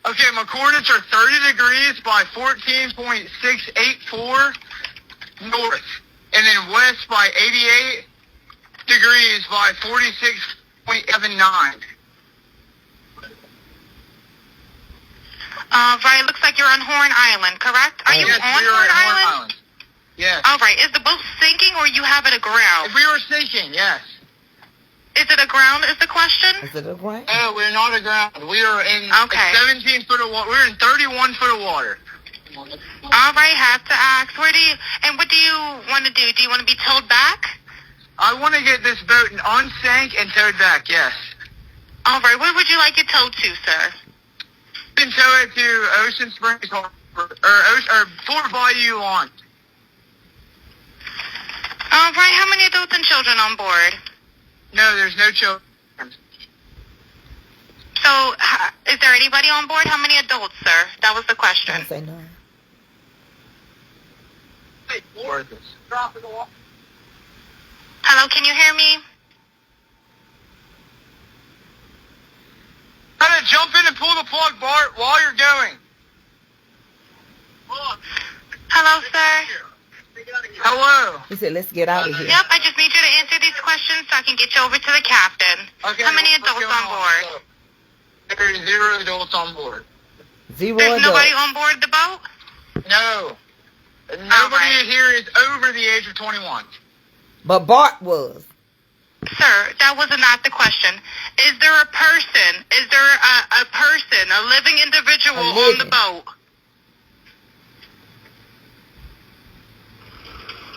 Okay, my coordinates are 30 degrees by 14.684 north, and then west by 88 degrees by 46.79. Right, it looks like you're on Horn Island, correct? Are you Yes, on we are Horn at Horn Island? Island. Yes. All right, is the boat sinking or you have it aground? If we were sinking, yes. Is it aground is the question? Is it a right? No, we're not aground. We are in Okay. 17 foot of water. We're in 31 foot of water. All right, have to ask. What do you want to do? Do you want to be towed back? I want to get this boat unsank and towed back, yes. All right, where would you like it towed to, sir? You can tow it to Ocean Springs or Fort Bayou launch. All right, how many adults and children on board? No, there's no children. So, is there anybody on board? How many adults, sir? That was the question. Don't say no. Hello, can you hear me? Try to jump in and pull the plug, Bart, while you're going. Hello, sir. Hello. He said, let's get out of here. Yep, I just need you to answer these questions so I can get you over to the captain. Okay, How many what's adults going on board? There's 0 adults on board. Zero There's nobody adults. on board the boat? No. Nobody Alright. here is over the age of 21. But Bart was. Sir, that was not the question. Is there a person? Is there a person, a living individual on the living. boat?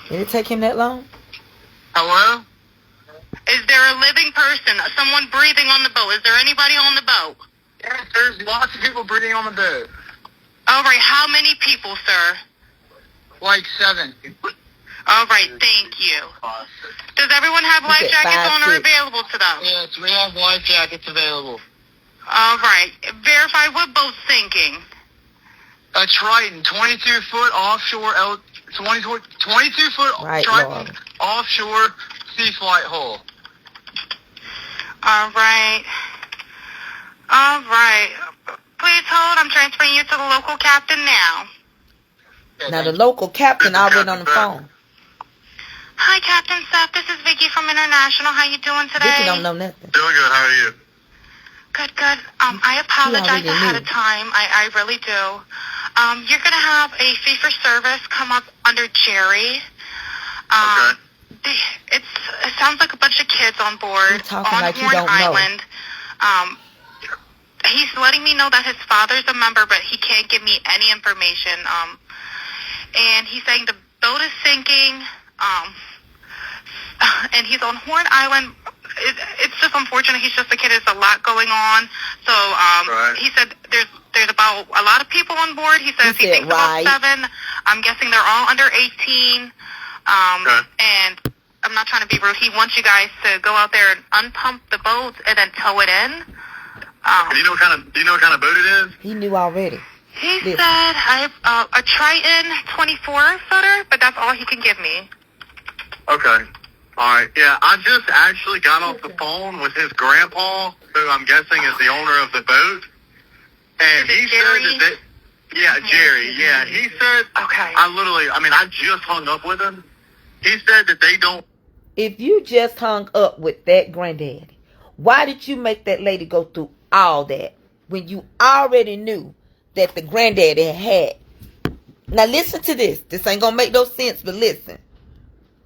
Did it take him that long? Hello? Is there a living person, someone breathing on the boat? Is there anybody on the boat? Yes, there's lots of people breathing on the boat. All right, how many people, sir? Like 7. All right, thank you. Does everyone have life said jackets 5, on or 6. available to them? Yes, we have life jackets available. All right, verify what boat's sinking. A Triton, 22-foot offshore, 22-foot Right, Triton Lord. offshore sea flight hull. All right. All right. Please hold. I'm transferring you to the local captain now. Now the local captain already on the phone. Hi, Captain Seth. This is Vicky from International. How you doing today? Vicky don't know nothing. Doing good. How are you? Good, good. I apologize already ahead knew. of time. I really do. You're going to have a fee-for-service come up under Jerry. Okay. It sounds like a bunch of kids on board You're talking on like you Horn don't know. Island. He's letting me know that his father's a member, but he can't give me any information. And he's saying the boat is sinking. And he's on Horn Island. It's just unfortunate. He's just a kid. There's a lot going on. So Right. he said there's about a lot of people on board. He says He he said, thinks right. about 7. I'm guessing they're all under 18. Okay. And I'm not trying to be rude. He wants you guys to go out there and unpump the boat and then tow it in. Do you know what kind of boat it is? He knew already. He Listen. said a Triton 24-footer, but that's all he can give me. Okay. All right. Yeah, I just actually got off the phone with his grandpa, who I'm guessing is the owner of the boat, and Is it he Jerry? said that. Yeah, Jerry. Yeah, he said. Okay. I just hung up with him. He said that they don't. If you just hung up with that granddaddy, why did you make that lady go through all that when you already knew that the granddaddy had? Now listen to this. This ain't gonna make no sense, but listen.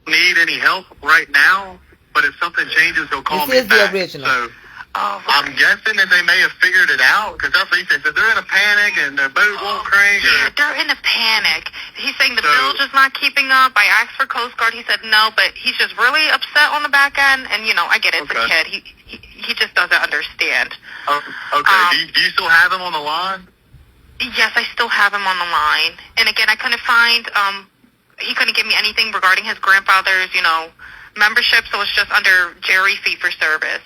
Need any help right now, but if something changes, he'll call This me is the back. original. So Oh, I'm guessing that they may have figured it out, because that's what he said. So they're in a panic and their boat won't crank. yeah, Or, they're in a panic. He's saying the So- bilge is not keeping up. I asked for Coast Guard. He said no, but he's just really upset on the back end. And, I get it. It's a Okay. kid. He just doesn't understand. okay, do you still have him on the line? Yes, I still have him on the line. And again, I couldn't find, he couldn't give me anything regarding his grandfather's, membership, so it's just under Jerry fee for service.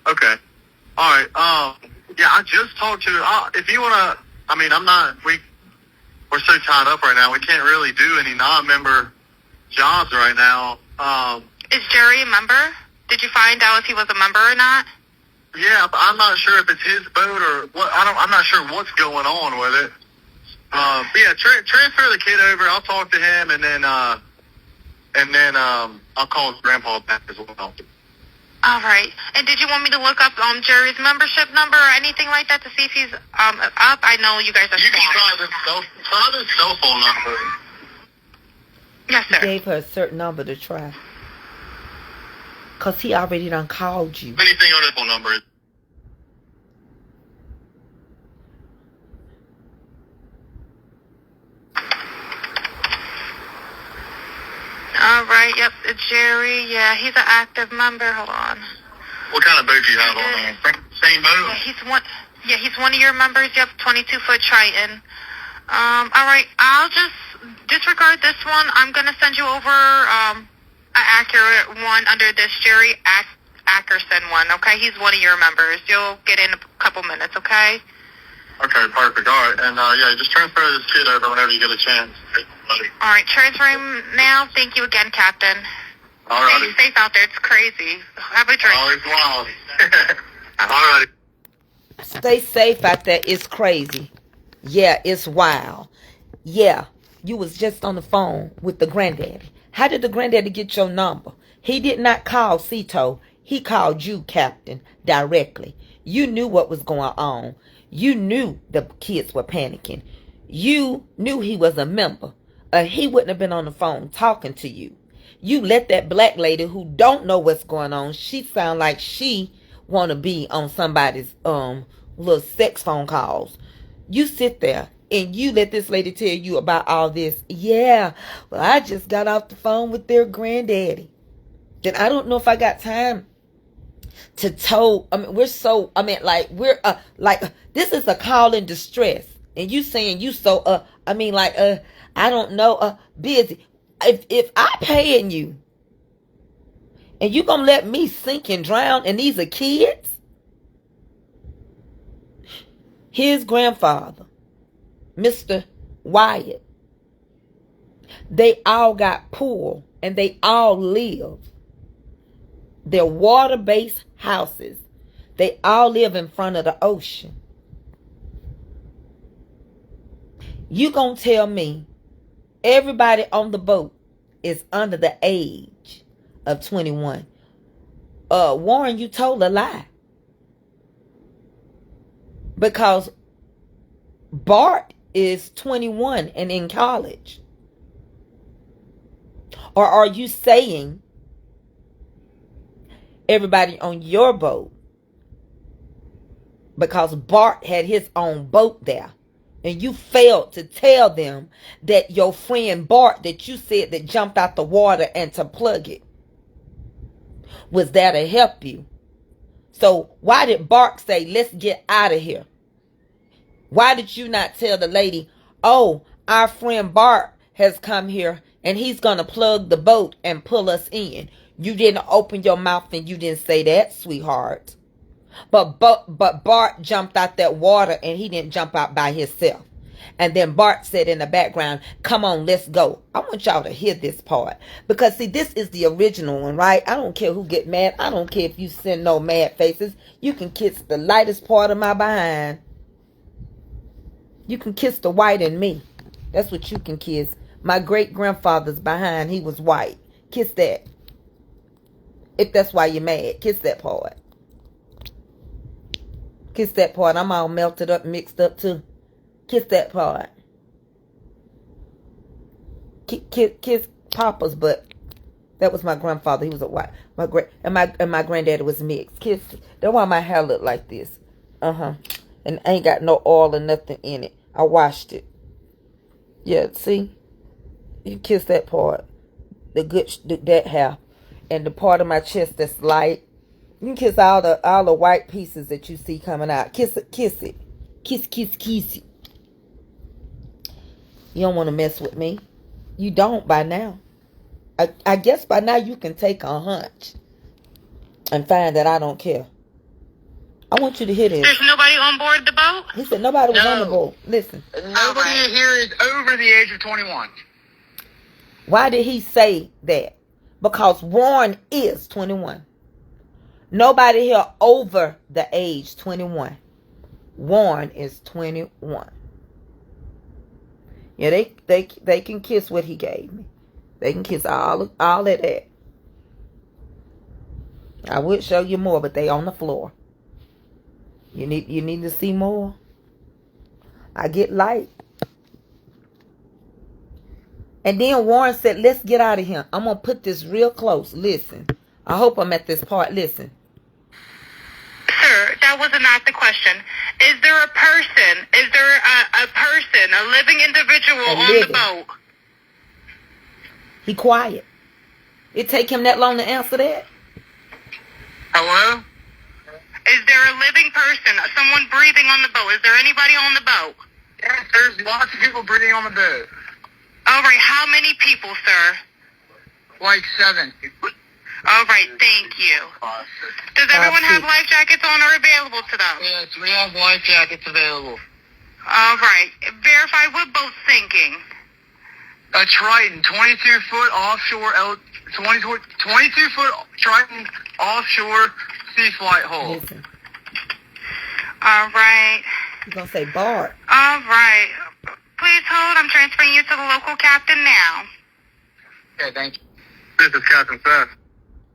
Okay. All right. Yeah, I just talked to. If you wanna, we're so tied up right now. We can't really do any non-member jobs right now. Is Jerry a member? Did you find out if he was a member or not? Yeah, but I'm not sure if it's his boat or what. I'm not sure what's going on with it. But yeah, transfer the kid over. I'll talk to him, and then I'll call his grandpa back as well. All right. And did you want me to look up Jerry's membership number or anything like that to see if he's up? I know you guys are You can smart. try the cell phone number. Yes, He sir. gave her a certain number to try. Because he already done called you. Anything on his phone number. All right. Yep. It's Jerry. Yeah. Yeah, he's an active member. Hold on. What kind of boat do you have on there? Same boat? Yeah, he's one of your members. Yep, 22-foot Triton. All right, I'll just disregard this one. I'm gonna send you over an accurate one under this Jerry Ackerson one. Okay, he's one of your members. You'll get in a couple minutes. Okay. Okay, perfect. All right, and yeah, just transfer this kid over whenever you get a chance. All right, transferring him now. Thank you again, Captain. All righty. Stay safe out there. It's crazy. Have a drink. Oh, it's wild. All righty. Stay safe out there. It's crazy. Yeah, it's wild. Yeah, you was just on the phone with the granddaddy. How did the granddaddy get your number? He did not call Cito. He called you, Captain, directly. You knew what was going on. You knew the kids were panicking. You knew he was a member. He wouldn't have been on the phone talking to you. You let that black lady who don't know what's going on, she sound like she want to be on somebody's little sex phone calls. You sit there and you let this lady tell you about all this. Yeah, well, I just got off the phone with their granddaddy. Then I don't know if I got time to tell. I mean, this is a call in distress. And you saying you so, I don't know, busy. If I paying you and you gonna let me sink and drown and these are kids, his grandfather, Mr. Wyatt, they all got poor and they all live. They're water-based houses. They all live in front of the ocean. You gonna tell me everybody on the boat is under the age of 21? Warren, you told a lie. Because Bart is 21 and in college. Or are you saying everybody on your boat? Because Bart had his own boat there. And you failed to tell them that your friend Bart that you said that jumped out the water and to plug it was there to help you. So why did Bart say, let's get out of here? Why did you not tell the lady, oh, our friend Bart has come here and he's going to plug the boat and pull us in? You didn't open your mouth and you didn't say that, sweetheart. But Bart jumped out that water and he didn't jump out by himself. And then Bart said in the background, come on, let's go. I want y'all to hear this part. Because, see, this is the original one, right? I don't care who get mad. I don't care if you send no mad faces. You can kiss the lightest part of my behind. You can kiss the white in me. That's what you can kiss. My great-grandfather's behind, he was white. Kiss that. If that's why you're mad, kiss that part. Kiss that part. I'm all melted up, mixed up too. Kiss that part. Kiss Papa's butt. That was my grandfather. He was a white. My granddaddy was mixed. Kiss. That's why my hair look like this. And ain't got no oil or nothing in it. I washed it. Yeah, see? You kiss that part. That hair. And the part of my chest that's light. You can kiss all the white pieces that you see coming out. Kiss it. Kiss it. Kiss it. You don't want to mess with me. You don't by now. I guess by now you can take a hunch and find that I don't care. I want you to hear this. There's nobody on board the boat? He said nobody was on the boat. Listen. Nobody here is over the age of 21. Why did he say that? Because Warren is 21. Nobody here over the age 21. Warren is 21. Yeah, they can kiss what he gave me. They can kiss all of that. I would show you more, but they on the floor. You need to see more. I get light. And then Warren said, let's get out of here. I'm going to put this real close. Listen. I hope I'm at this part. Listen. Sir, that was not the question. Is there a person? Is there a person, a living individual on the boat? He quiet. It take him that long to answer that? Hello? Is there a living person, someone breathing on the boat? Is there anybody on the boat? Yes, there's lots of people breathing on the boat. All right, how many people, sir? Like 7. All right, thank you. Does everyone have life jackets on or available to them? Yes, we have life jackets available. All right, verify what boat's sinking. A Triton, 22-foot offshore, 22-foot Triton offshore sea flight hull. Listen, All right. you're going to say Bart. All right. Please hold. I'm transferring you to the local captain now. Okay, thank you. This is Captain Seth.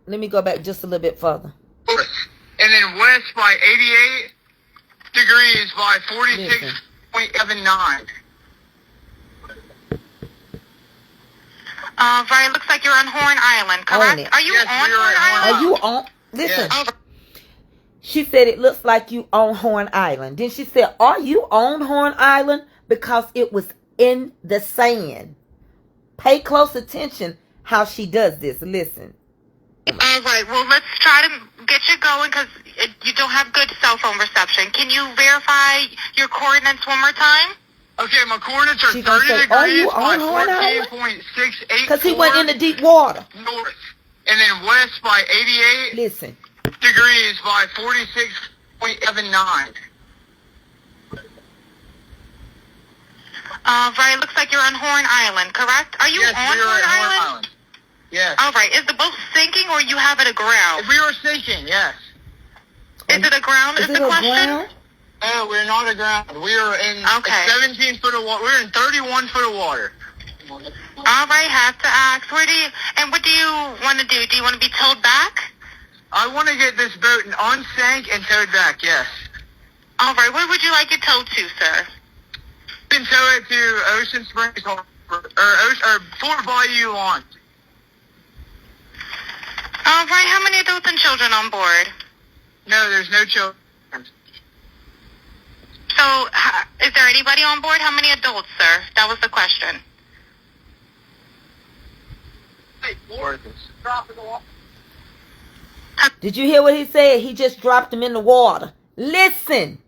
Let me go back just a little bit further. And then west by 88 degrees by 46.79. Right, looks like you're on Horn Island, correct? it. Are you Yes, on we are Horn at Horn Island? Are you on? Listen. Yes. She said it looks like you on Horn Island. Then she said, are you on Horn Island? Because it was in the sand. Pay close attention how she does this. Listen. All right, well, let's try to get you going because you don't have good cell phone reception. Can you verify your coordinates one more time? Okay, my coordinates are She gonna 30 say, are degrees you by on Horn Island? 14.68 Because he went in the deep water. north. And then west by 88 Listen. degrees by 46.79. Right, looks like you're on Horn Island, correct? Are you Yes, on we are Horn at Horn Island? Island. Yes. All right, is the boat sinking or you have it aground? If we were sinking, yes. Is it aground? Is Is the it a question? ground? No, we're not aground. We are in Okay. 17 foot of water. We're in 31 foot of water. All right, have to ask. What do you want to do? Do you want to be towed back? I want to get this boat unsank and towed back, yes. All right, where would you like it towed to, sir? You can tow it to Ocean Springs or Fort Bayou Launch. All right, how many adults and children on board? No, there's no children. So, is there anybody on board? How many adults, sir? That was the question. Did you hear what he said? He just dropped him in the water. Listen.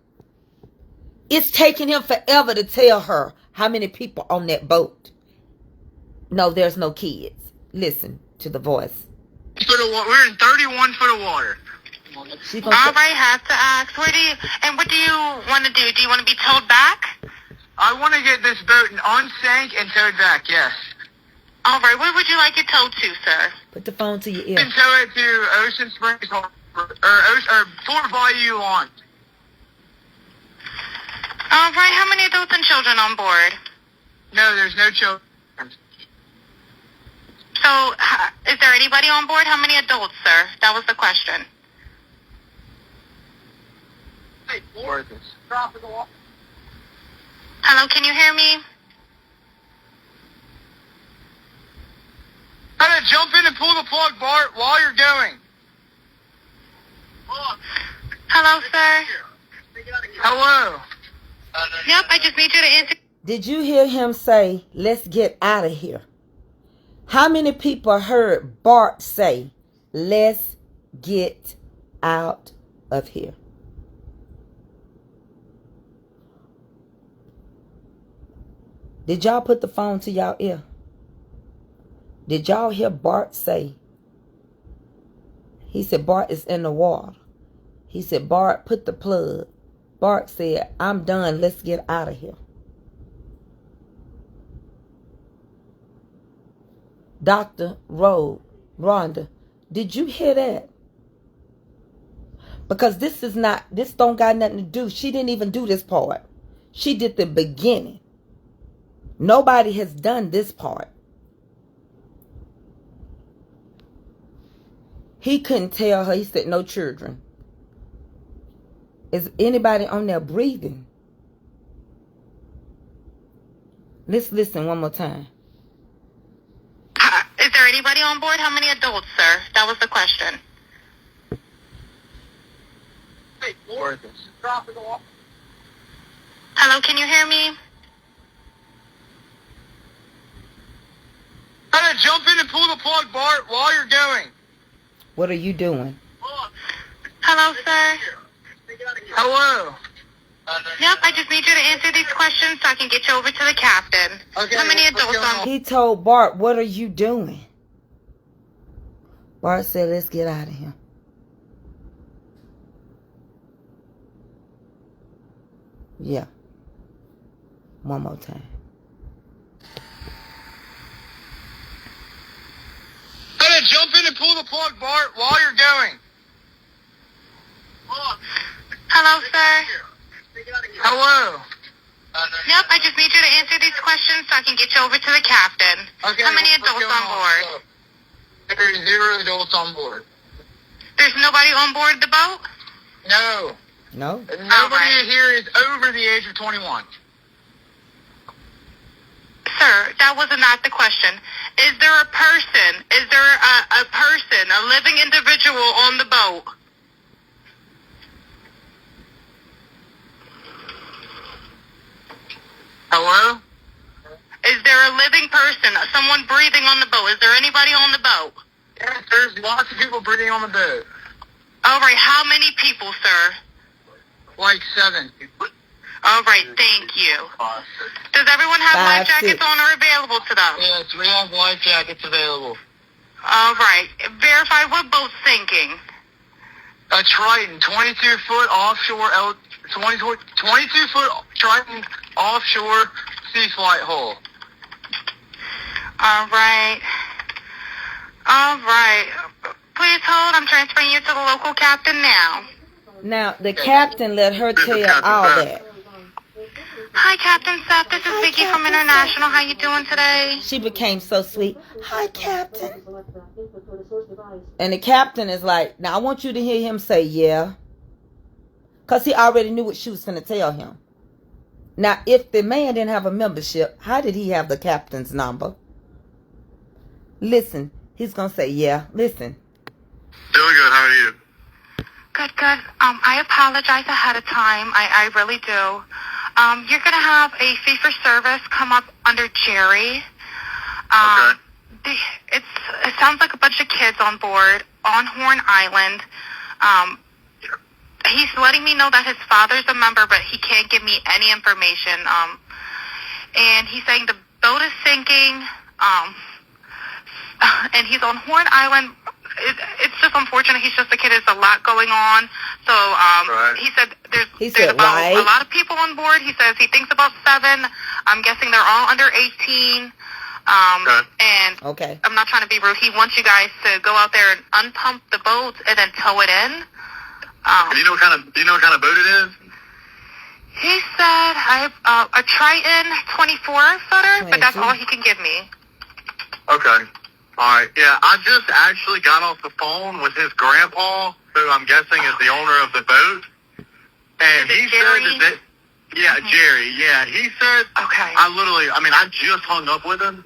It's taking him forever to tell her how many people on that boat. No, there's no kids. Listen to the voice. We're in 31 foot of water. She gonna All right, have to ask. What do you want to do? Do you want to be towed back? I want to get this boat unsank and towed back, yes. All right, where would you like it towed to, sir? Put the phone to your You ear. can tow it to Ocean Springs or Fort Bayou Launch. All right, how many adults and children on board? No, there's no children. So, is there anybody on board? How many adults, sir? That was the question. Hello, can you hear me? Gotta jump in and pull the plug, Bart, while you're going. Hello, sir. Hello. Yep, I just need you to answer. Did you hear him say, let's get out of here? How many people heard Bart say, let's get out of here? Did y'all put the phone to y'all ear? Did y'all hear Bart say? He said, Bart is in the water. He said, Bart, put the plug. Bart said, I'm done. Let's get out of here. Dr. Rhonda, did you hear that? Because this don't got nothing to do. She didn't even do this part. She did the beginning. Nobody has done this part. He couldn't tell her. He said, no children. Is anybody on there breathing? Let's listen one more time. Is there anybody on board? How many adults, sir? That was the question. Hello, can you hear me? Hey, jump in and pull the plug, Bart, while you're going. What are you doing? Hello, sir. Hello. Yep, I just need you to answer these questions so I can get you over to the captain. Okay, How many what's adults going on on? He told Bart, what are you doing? Bart said, let's get out of here. Yeah. One more time. Hey, jump in and pull the plug, Bart, while you're going. Hello, sir. Hello. Yep, I just need you to answer these questions so I can get you over to the captain. Okay, How many what's adults going on board? There's 0 adults on board. There's nobody on board the boat? No. No? Nobody here is over the age of 21. Sir, that was not the question. Is there a person, a living individual on the boat? Hello? Is there a living person, someone breathing on the boat? Is there anybody on the boat? Yes, there's lots of people breathing on the boat. All right, how many people, sir? Like 7. All right, thank you. Does everyone have 5, life jackets 6. on or available to them? Yes, we have life jackets available. All right, verify what boat's sinking. A Triton, 22-foot offshore, 22-foot Triton offshore sea flight hull. All right. All right. Please hold. I'm transferring you to the local captain now. Now, the captain let her tell you all that. Hi, Captain Seth. This is Vicky from International. How you doing today? She became so sweet. Hi, Captain. And the captain is like, now I want you to hear him say, yeah. Because he already knew what she was going to tell him. Now, if the man didn't have a membership, how did he have the captain's number? Listen, he's going to say, yeah, listen. Doing good. How are you? Good, good. I apologize ahead of time. I really do. You're going to have a fee for service come up under Jerry. Okay. It sounds like a bunch of kids on board on Horn Island. He's letting me know that his father's a member, but he can't give me any information. And he's saying the boat is sinking. And he's on Horn Island. It's just unfortunate. He's just a kid. There's a lot going on. So Right. he said there's said, about right. a lot of people on board. He says he thinks about 7. I'm guessing they're all under 18. Okay. And Okay. I'm not trying to be rude. He wants you guys to go out there and unpump the boat and then tow it in. Do you know what kind of boat it is? He said I have a Triton 24-footer, but that's 22. all he can give me. Okay. All right. Yeah, I just actually got off the phone with his grandpa, who I'm guessing is the owner of the boat, and Is it he Jerry? said that. Yeah, Jerry. Yeah, he said. Okay. I just hung up with him.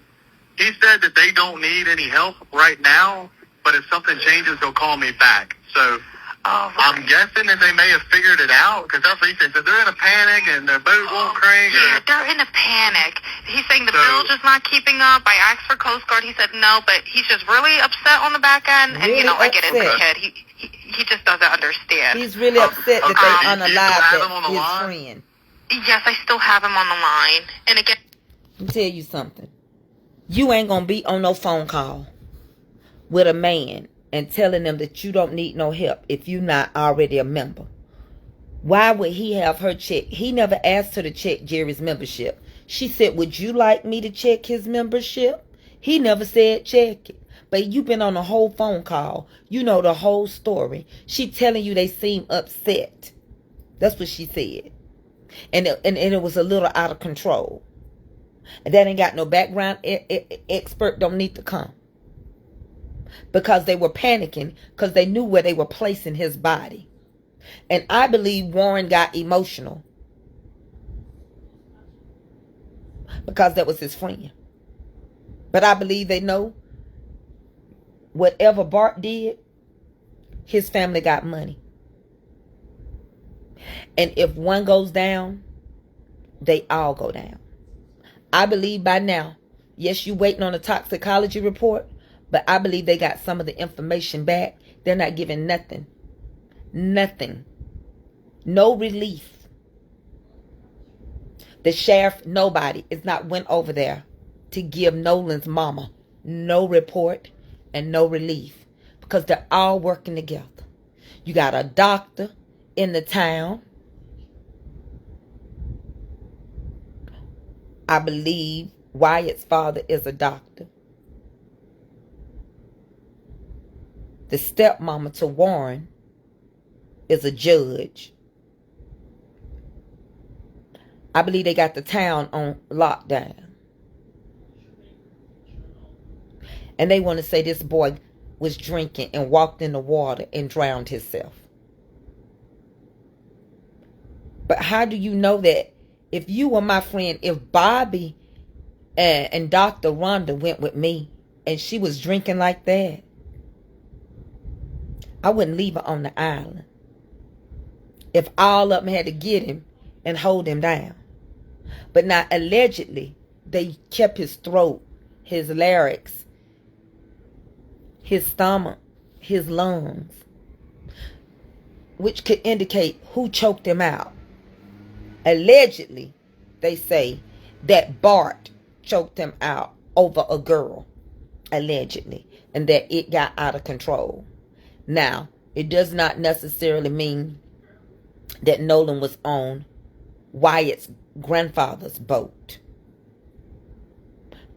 He said that they don't need any help right now, but if something changes, they'll call me back. So All right. I'm guessing that they may have figured it out, because that's what he said. So they're in a panic and their boat won't crank. Yeah, Or, they're in a panic. He's saying the So- bilge is not keeping up. I asked for Coast Guard. He said no, but he's just really upset on the back end. And, Really I get it, the upset. kid. He just doesn't understand. He's really upset that okay. they Do you still have unalived him on the his line? friend. Yes, I still have him on the line. And again, Let me tell you something. You ain't going to be on no phone call with a man and telling them that you don't need no help if you're not already a member. Why would he have her check? He never asked her to check Jerry's membership. She said, would you like me to check his membership? He never said check it. But you've been on a whole phone call. You know the whole story. She telling you they seem upset. That's what she said. And it was a little out of control. And that ain't got no background. Expert don't need to come. Because they were panicking. Because they knew where they were placing his body. And I believe Warren got emotional. Because that was his friend. But I believe they know whatever Bart did, his family got money. And if one goes down, they all go down. I believe by now Yes, you waiting on a toxicology report, but I believe they got some of the information back. They're not giving nothing. Nothing. No relief. The sheriff, nobody is not went over there to give Nolan's mama no report and no relief, because they're all working together. You got a doctor in the town. I believe Wyatt's father is a doctor. The stepmama to Warren is a judge. I believe they got the town on lockdown. And they want to say this boy was drinking and walked in the water and drowned himself. But how do you know that? If you were my friend, if Bobby and Dr. Rhonda went with me and she was drinking like that, I wouldn't leave her on the island. If all of them had to get him and hold him down. But now, allegedly, they kept his throat, his larynx, his stomach, his lungs, which could indicate who choked him out. Allegedly, they say that Bart choked him out over a girl, allegedly, and that it got out of control. Now, it does not necessarily mean that Nolan was on Wyatt's grandfather's boat.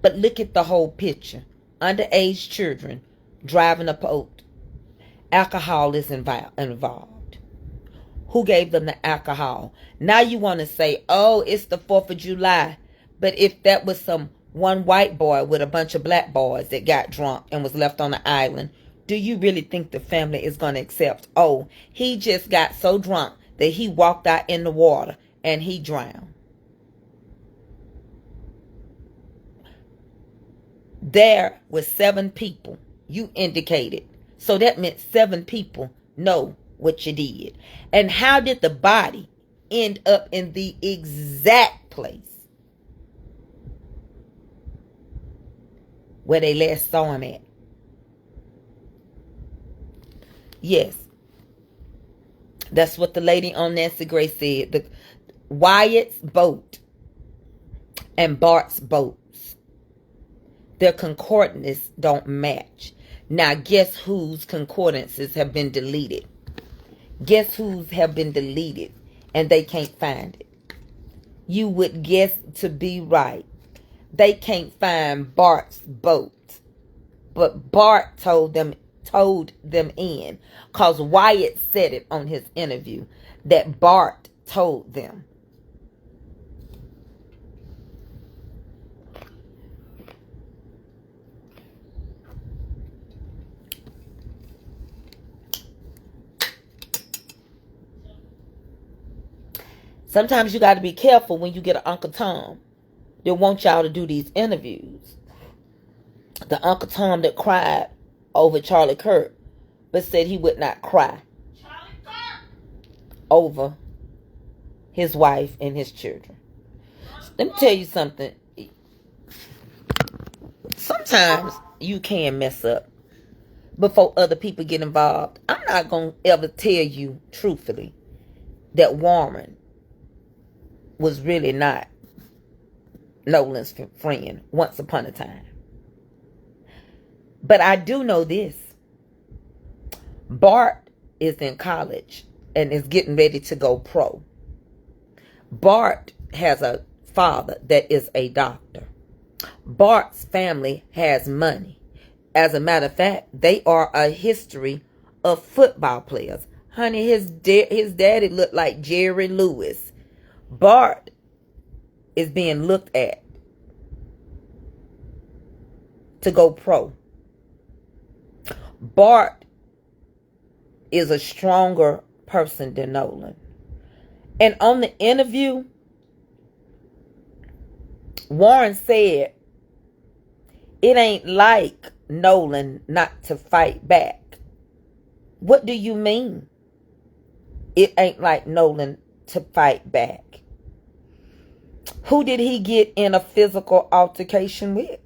But look at the whole picture. Underage children driving a boat. Alcohol is involved. Who gave them the alcohol? Now you want to say, oh, it's the 4th of July. But if that was one white boy with a bunch of black boys that got drunk and was left on the island, do you really think the family is going to accept, oh, he just got so drunk that he walked out in the water and he drowned? There were 7 people you indicated. So that meant 7 people know what you did. And how did the body end up in the exact place where they last saw him at? Yes. That's what the lady on Nancy Grace said. The Wyatt's boat and Bart's boats, their concordances don't match. Now, guess whose concordances have been deleted? Guess whose have been deleted and they can't find it? You would guess to be right. They can't find Bart's boat. But Bart told them in, because Wyatt said it on his interview, that Bart told them. Sometimes you got to be careful when you get an Uncle Tom that want y'all to do these interviews. The Uncle Tom that cried over Charlie Kirk, but said he would not cry over his wife and his children. Let me tell you something. Sometimes you can mess up before other people get involved. I'm not going to ever tell you truthfully that Warren was really not Nolan's friend once upon a time. But I do know this. Bart is in college and is getting ready to go pro. Bart has a father that is a doctor. Bart's family has money. As a matter of fact, they are a history of football players. Honey, his daddy looked like Jerry Lewis. Bart is being looked at to go pro. Bart is a stronger person than Nolan. And on the interview, Warren said, it ain't like Nolan not to fight back. What do you mean? It ain't like Nolan to fight back. Who did he get in a physical altercation with?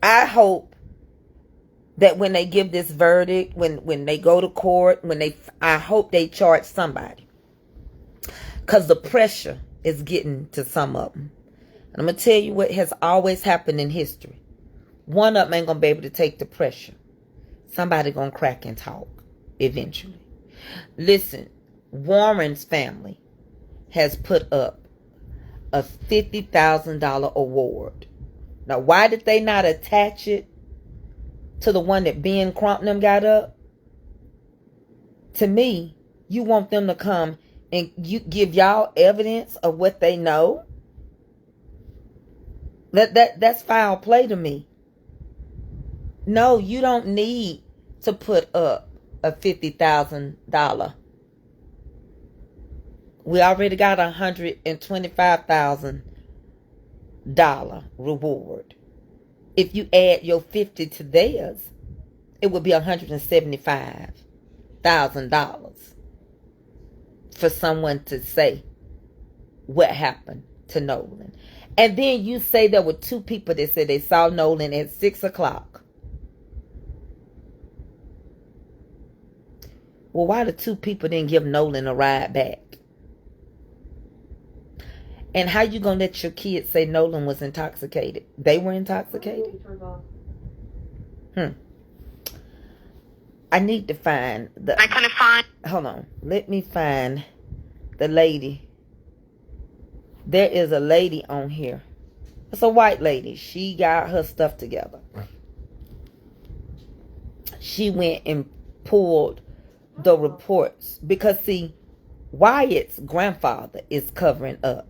I hope that when they give this verdict, when they go to court, I hope they charge somebody. Because the pressure is getting to some of them. And I'm going to tell you what has always happened in history. One of them ain't going to be able to take the pressure. Somebody going to crack and talk eventually. Listen, Warren's family has put up a $50,000 award. Now, why did they not attach it to the one that Ben Crump them got up? To me, you want them to come and you give y'all evidence of what they know? That's foul play to me. No, you don't need to put up a $50,000. We already got a $125,000 reward. If you add your 50 to theirs, it would be $175,000 for someone to say what happened to Nolan. And then you say there were two people that said they saw Nolan at 6 o'clock. Well, why the two people didn't give Nolan a ride back? And how you gonna let your kids say Nolan was intoxicated? They were intoxicated? I need to find I couldn't find. hold on. Let me find the lady. There is a lady on here. It's a white lady. She got her stuff together. She went and pulled the reports. Because, see, Wyatt's grandfather is covering up.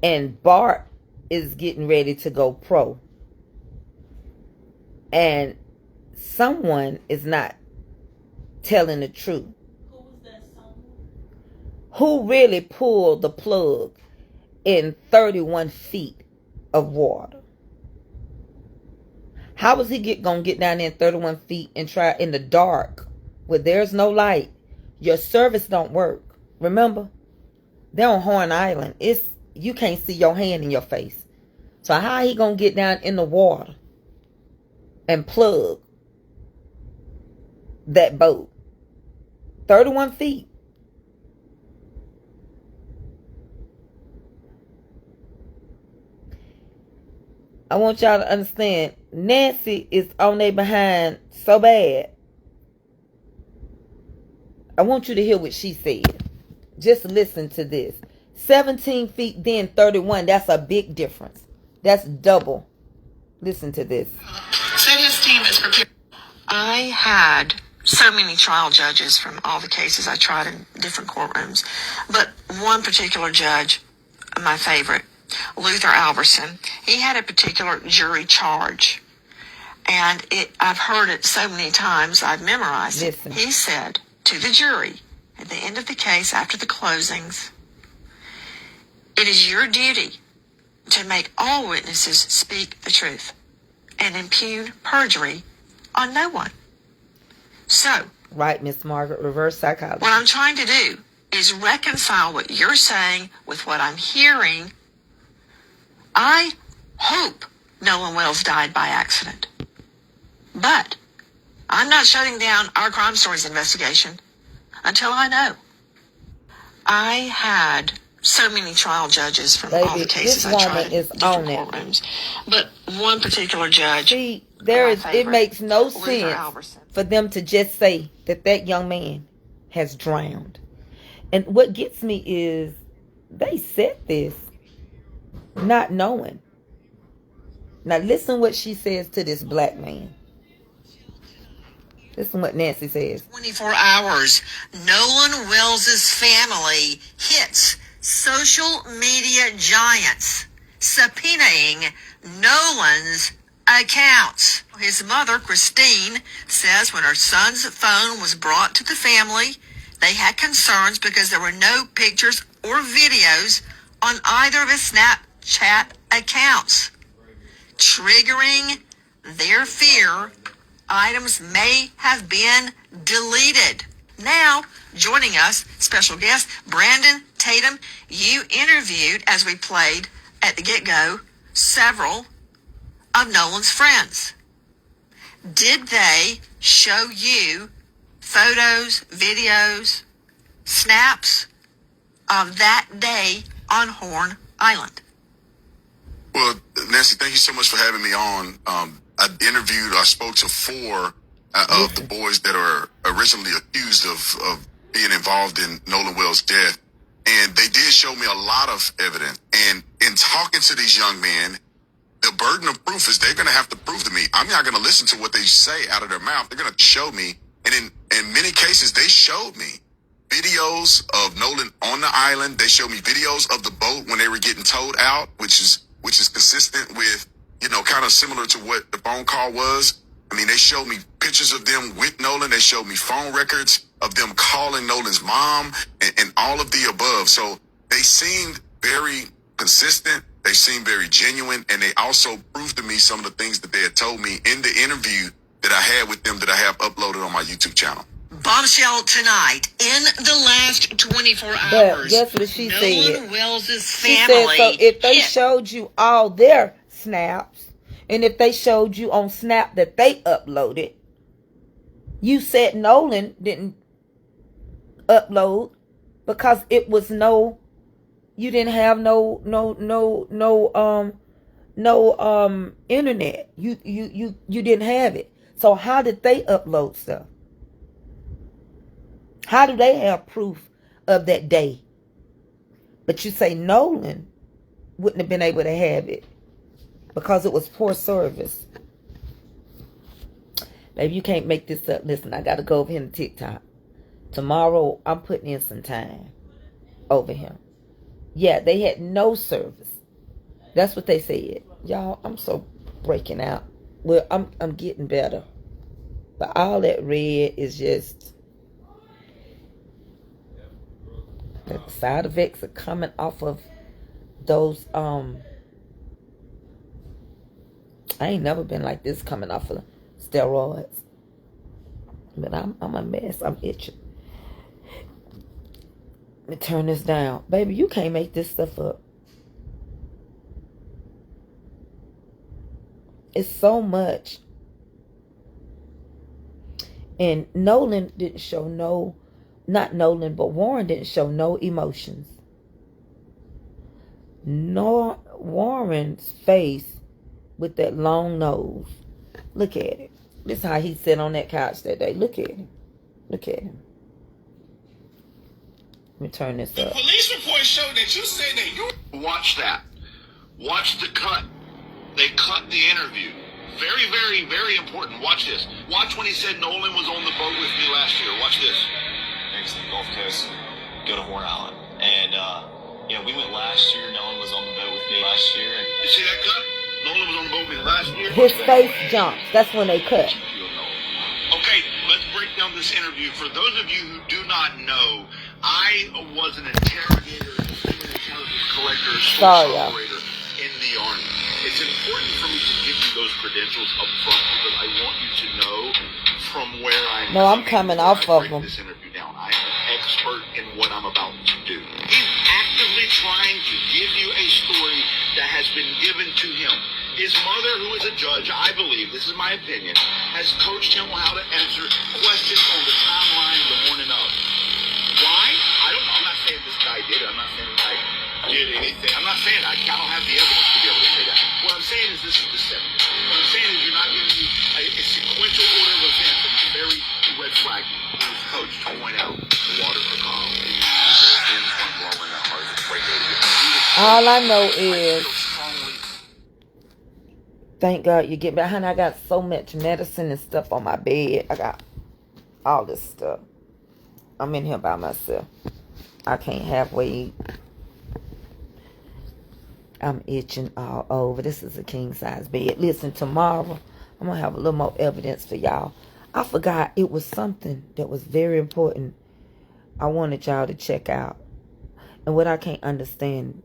And Bart is getting ready to go pro. And someone is not telling the truth. Who was that someone? Who really pulled the plug in 31 feet of water? How was he gonna get down there in 31 feet and try in the dark where there's no light? Your service don't work. Remember? They're on Horn Island. You can't see your hand in your face. So how he gonna get down in the water and plug that boat? 31 feet. I want y'all to understand, Nancy is on their behind so bad. I want you to hear what she said. Just listen to this. 17 feet, then 31. That's a big difference. That's double. Listen to this. Said his team is prepared. I had so many trial judges from all the cases I tried in different courtrooms. But one particular judge, my favorite, Luther Alberson, he had a particular jury charge. And I've heard it so many times, I've memorized it. Listen. He said to the jury, at the end of the case, after the closings, it is your duty to make all witnesses speak the truth and impugn perjury on no one. So, Right, Miss Margaret, reverse psychology. what I'm trying to do is reconcile what you're saying with what I'm hearing. I hope Nolan Wells died by accident. But I'm not shutting down our crime stories investigation until I know. I had so many trial judges from all Baby, the cases this I woman tried in is different on it. courtrooms. But one particular judge, See, my it favorite, makes no Luther sense Alberson. for them to just say that young man has drowned. And what gets me is they said this not knowing. Now listen what she says to this black man. Listen what Nancy says. 24 hours, Nolan Wells' family hits social media giants, subpoenaing Nolan's accounts. His mother, Christine, says when her son's phone was brought to the family, they had concerns because there were no pictures or videos on either of his Snapchat accounts, triggering their fear items may have been deleted. Now, joining us, special guest Brandon Tatum. You interviewed, as we played at the get-go, several of Nolan's friends. Did they show you photos, videos, snaps of that day on Horn Island? Well, Nancy, thank you so much for having me on. I spoke to 4 of the boys that are originally accused of being involved in Nolan Wells' death. And they did show me a lot of evidence. And in talking to these young men, the burden of proof is they're going to have to prove to me. I'm not going to listen to what they say out of their mouth. They're going to show me. And in many cases, they showed me videos of Nolan on the island. They showed me videos of the boat when they were getting towed out, which is consistent with, kind of similar to what the phone call was. I mean, they showed me pictures of them with Nolan. They showed me phone records of them calling Nolan's mom and all of the above. So they seemed very consistent. They seemed very genuine. And they also proved to me some of the things that they had told me in the interview that I had with them that I have uploaded on my YouTube channel. Bombshell tonight. In the last 24 hours, But guess what she Nolan said? Wells' She family. said, so if they hit showed you all their snaps, and if they showed you on Snap that they uploaded, you said Nolan didn't upload because it was you didn't have no internet. You didn't have it. So how did they upload stuff? How do they have proof of that day? But you say Nolan wouldn't have been able to have it because it was poor service. Baby, you can't make this up. Listen, I got to go over here to TikTok. Tomorrow, I'm putting in some time over here. Yeah, they had no service. That's what they said. Y'all, I'm so breaking out. Well, I'm getting better. But all that red is just... the side effects are coming off of those, I ain't never been like this coming off of steroids. But I'm a mess. I'm itching. Let me turn this down. Baby, you can't make this stuff up. It's so much. And Nolan didn't show not Nolan, but Warren didn't show no emotions. Nor Warren's face with that long nose. Look at it. This is how he sat on that couch that day. Look at him. Look at him. Let me turn this up. The police report showed that you said that you... Watch that. Watch the cut. They cut the interview. Very, very, very important. Watch this. Watch when he said Nolan was on the boat with me last year. Watch this. To the Gulf Coast, go to Horn Island. And, we went last year. Nolan was on the boat with me last year. And you see that cut? Nolan was on the boat with me last year. His face jumps. That's when they cut. Okay, let's break down this interview. For those of you who do not know, I was an interrogator, human intelligence collector, source operator in the Army. It's important for me to give you those credentials up front because I want you to know from where I'm coming off of them. This interview down. I am an expert in what I'm about to do. He's actively trying to give you a story that has been given to him. His mother, who is a judge, I believe, this is my opinion, has coached him on how to answer questions on the timeline the morning of. Why? I don't know. I'm not saying this guy did it. I'm not saying this guy did anything. I'm not saying I don't have the evidence to be able to say that. What I'm saying is this is deceptive. What I'm saying is you're not giving me a sequential order of events that is very red flag. He was coached to point out the water for calm. All I know is, thank God you get back. Honey, I got so much medicine and stuff on my bed. I got all this stuff. I'm in here by myself. I can't halfway eat. I'm itching all over. This is a king size bed. Listen, tomorrow I'm going to have a little more evidence for y'all. I forgot it was something that was very important I wanted y'all to check out. And what I can't understand,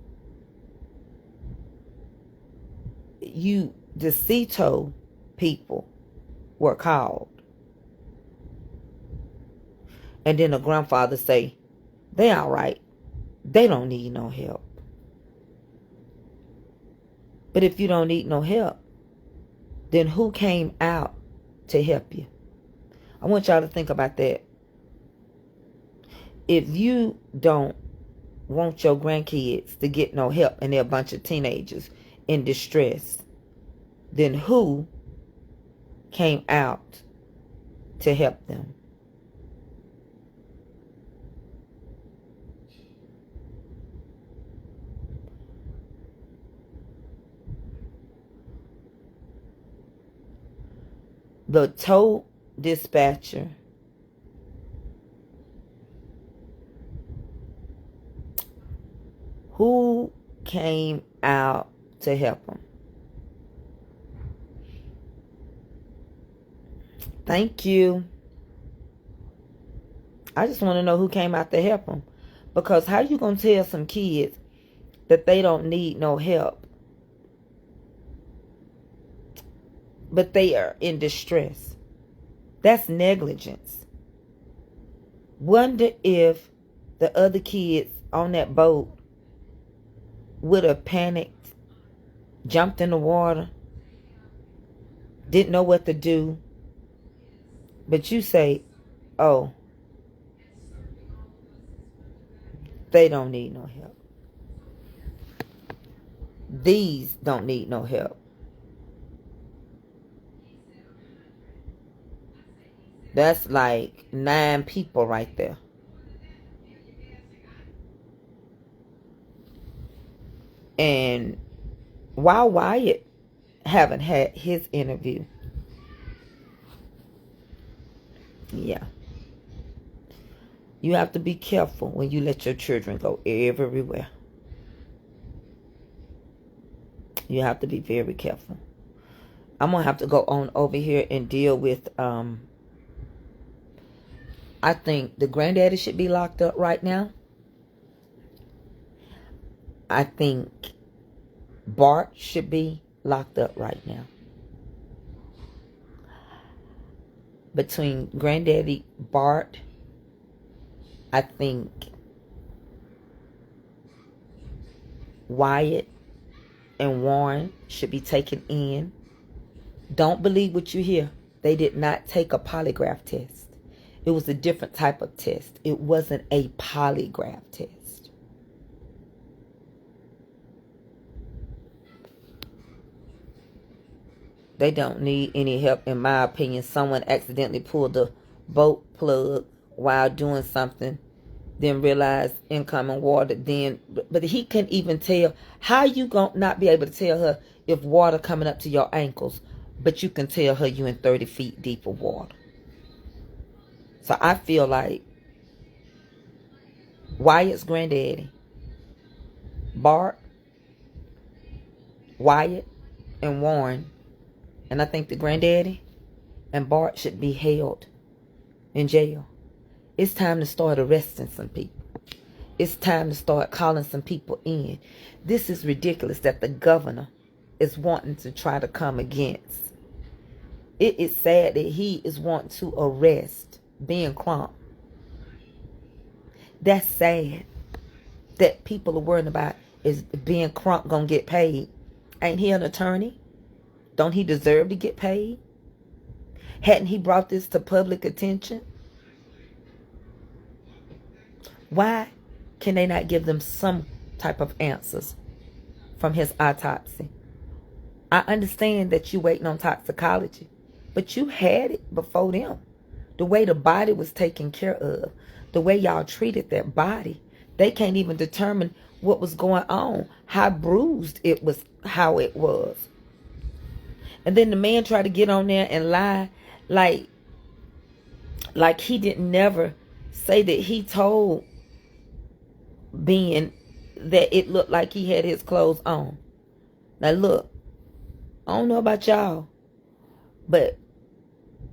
the CETO people were called. And then the grandfather say, they all right. They don't need no help. But if you don't need no help, then who came out to help you? I want y'all to think about that. If you don't want your grandkids to get no help and they're a bunch of teenagers in distress, then who came out to help them? The tow dispatcher who came out to help them? Thank you. I just want to know who came out to help them. Because how you going to tell some kids that they don't need no help, but they are in distress? That's negligence. Wonder if the other kids on that boat would have panicked, jumped in the water, didn't know what to do. But you say, oh, they don't need no help. These don't need no help. That's like 9 people right there. And while Wyatt haven't had his interview, yeah, you have to be careful when you let your children go everywhere. You have to be very careful. I'm going to have to go on over here and deal with, I think the granddaddy should be locked up right now. I think Bart should be locked up right now. Between granddaddy Bart, I think Wyatt and Warren should be taken in. Don't believe what you hear. They did not take a polygraph test. It was a different type of test. It wasn't a polygraph test. They don't need any help, in my opinion. Someone accidentally pulled the boat plug while doing something, then realized incoming water. But he couldn't even tell. How you gonna not be able to tell her if water coming up to your ankles, but you can tell her you in 30 feet deep of water? So I feel like Wyatt's granddaddy, Bart, Wyatt, and Warren, and I think the granddaddy and Bart should be held in jail. It's time to start arresting some people. It's time to start calling some people in. This is ridiculous that the governor is wanting to try to come against. It is sad that he is wanting to arrest Ben Crump. That's sad that people are worrying about, is Ben Crump gonna get paid? Ain't he an attorney? Don't he deserve to get paid? Hadn't he brought this to public attention? Why can they not give them some type of answers from his autopsy? I understand that you waiting on toxicology, but you had it before them. The way the body was taken care of, the way y'all treated that body, they can't even determine what was going on, how bruised it was, how it was. And then the man tried to get on there and lie like he didn't never say that he told Ben that it looked like he had his clothes on. Now look, I don't know about y'all, but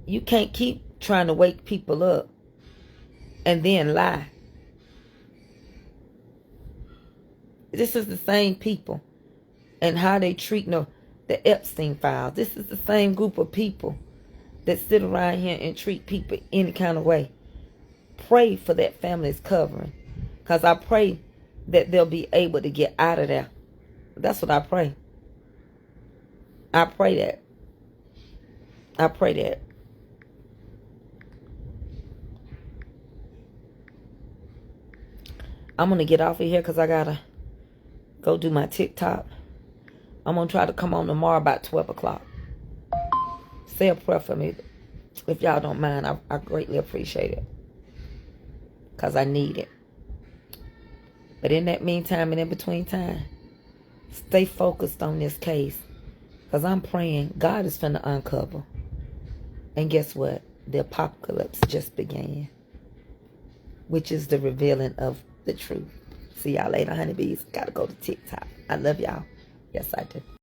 you can't keep trying to wake people up and then lie. This is the same people and how they treat the Epstein files. This is the same group of people that sit around here and treat people any kind of way. pray for that family's covering. Because I pray that they'll be able to get out of there. That's what I pray. I pray that. I pray that. I'm going to get off of here because I got to go do my TikTok. I'm going to try to come on tomorrow about 12 o'clock. Say a prayer for me. If y'all don't mind, I greatly appreciate it. Because I need it. But in that meantime and in between time, stay focused on this case. Because I'm praying God is finna uncover. And guess what? The apocalypse just began. Which is the revealing of the truth. See y'all later, honeybees. Gotta go to TikTok. I love y'all. Yes, I do.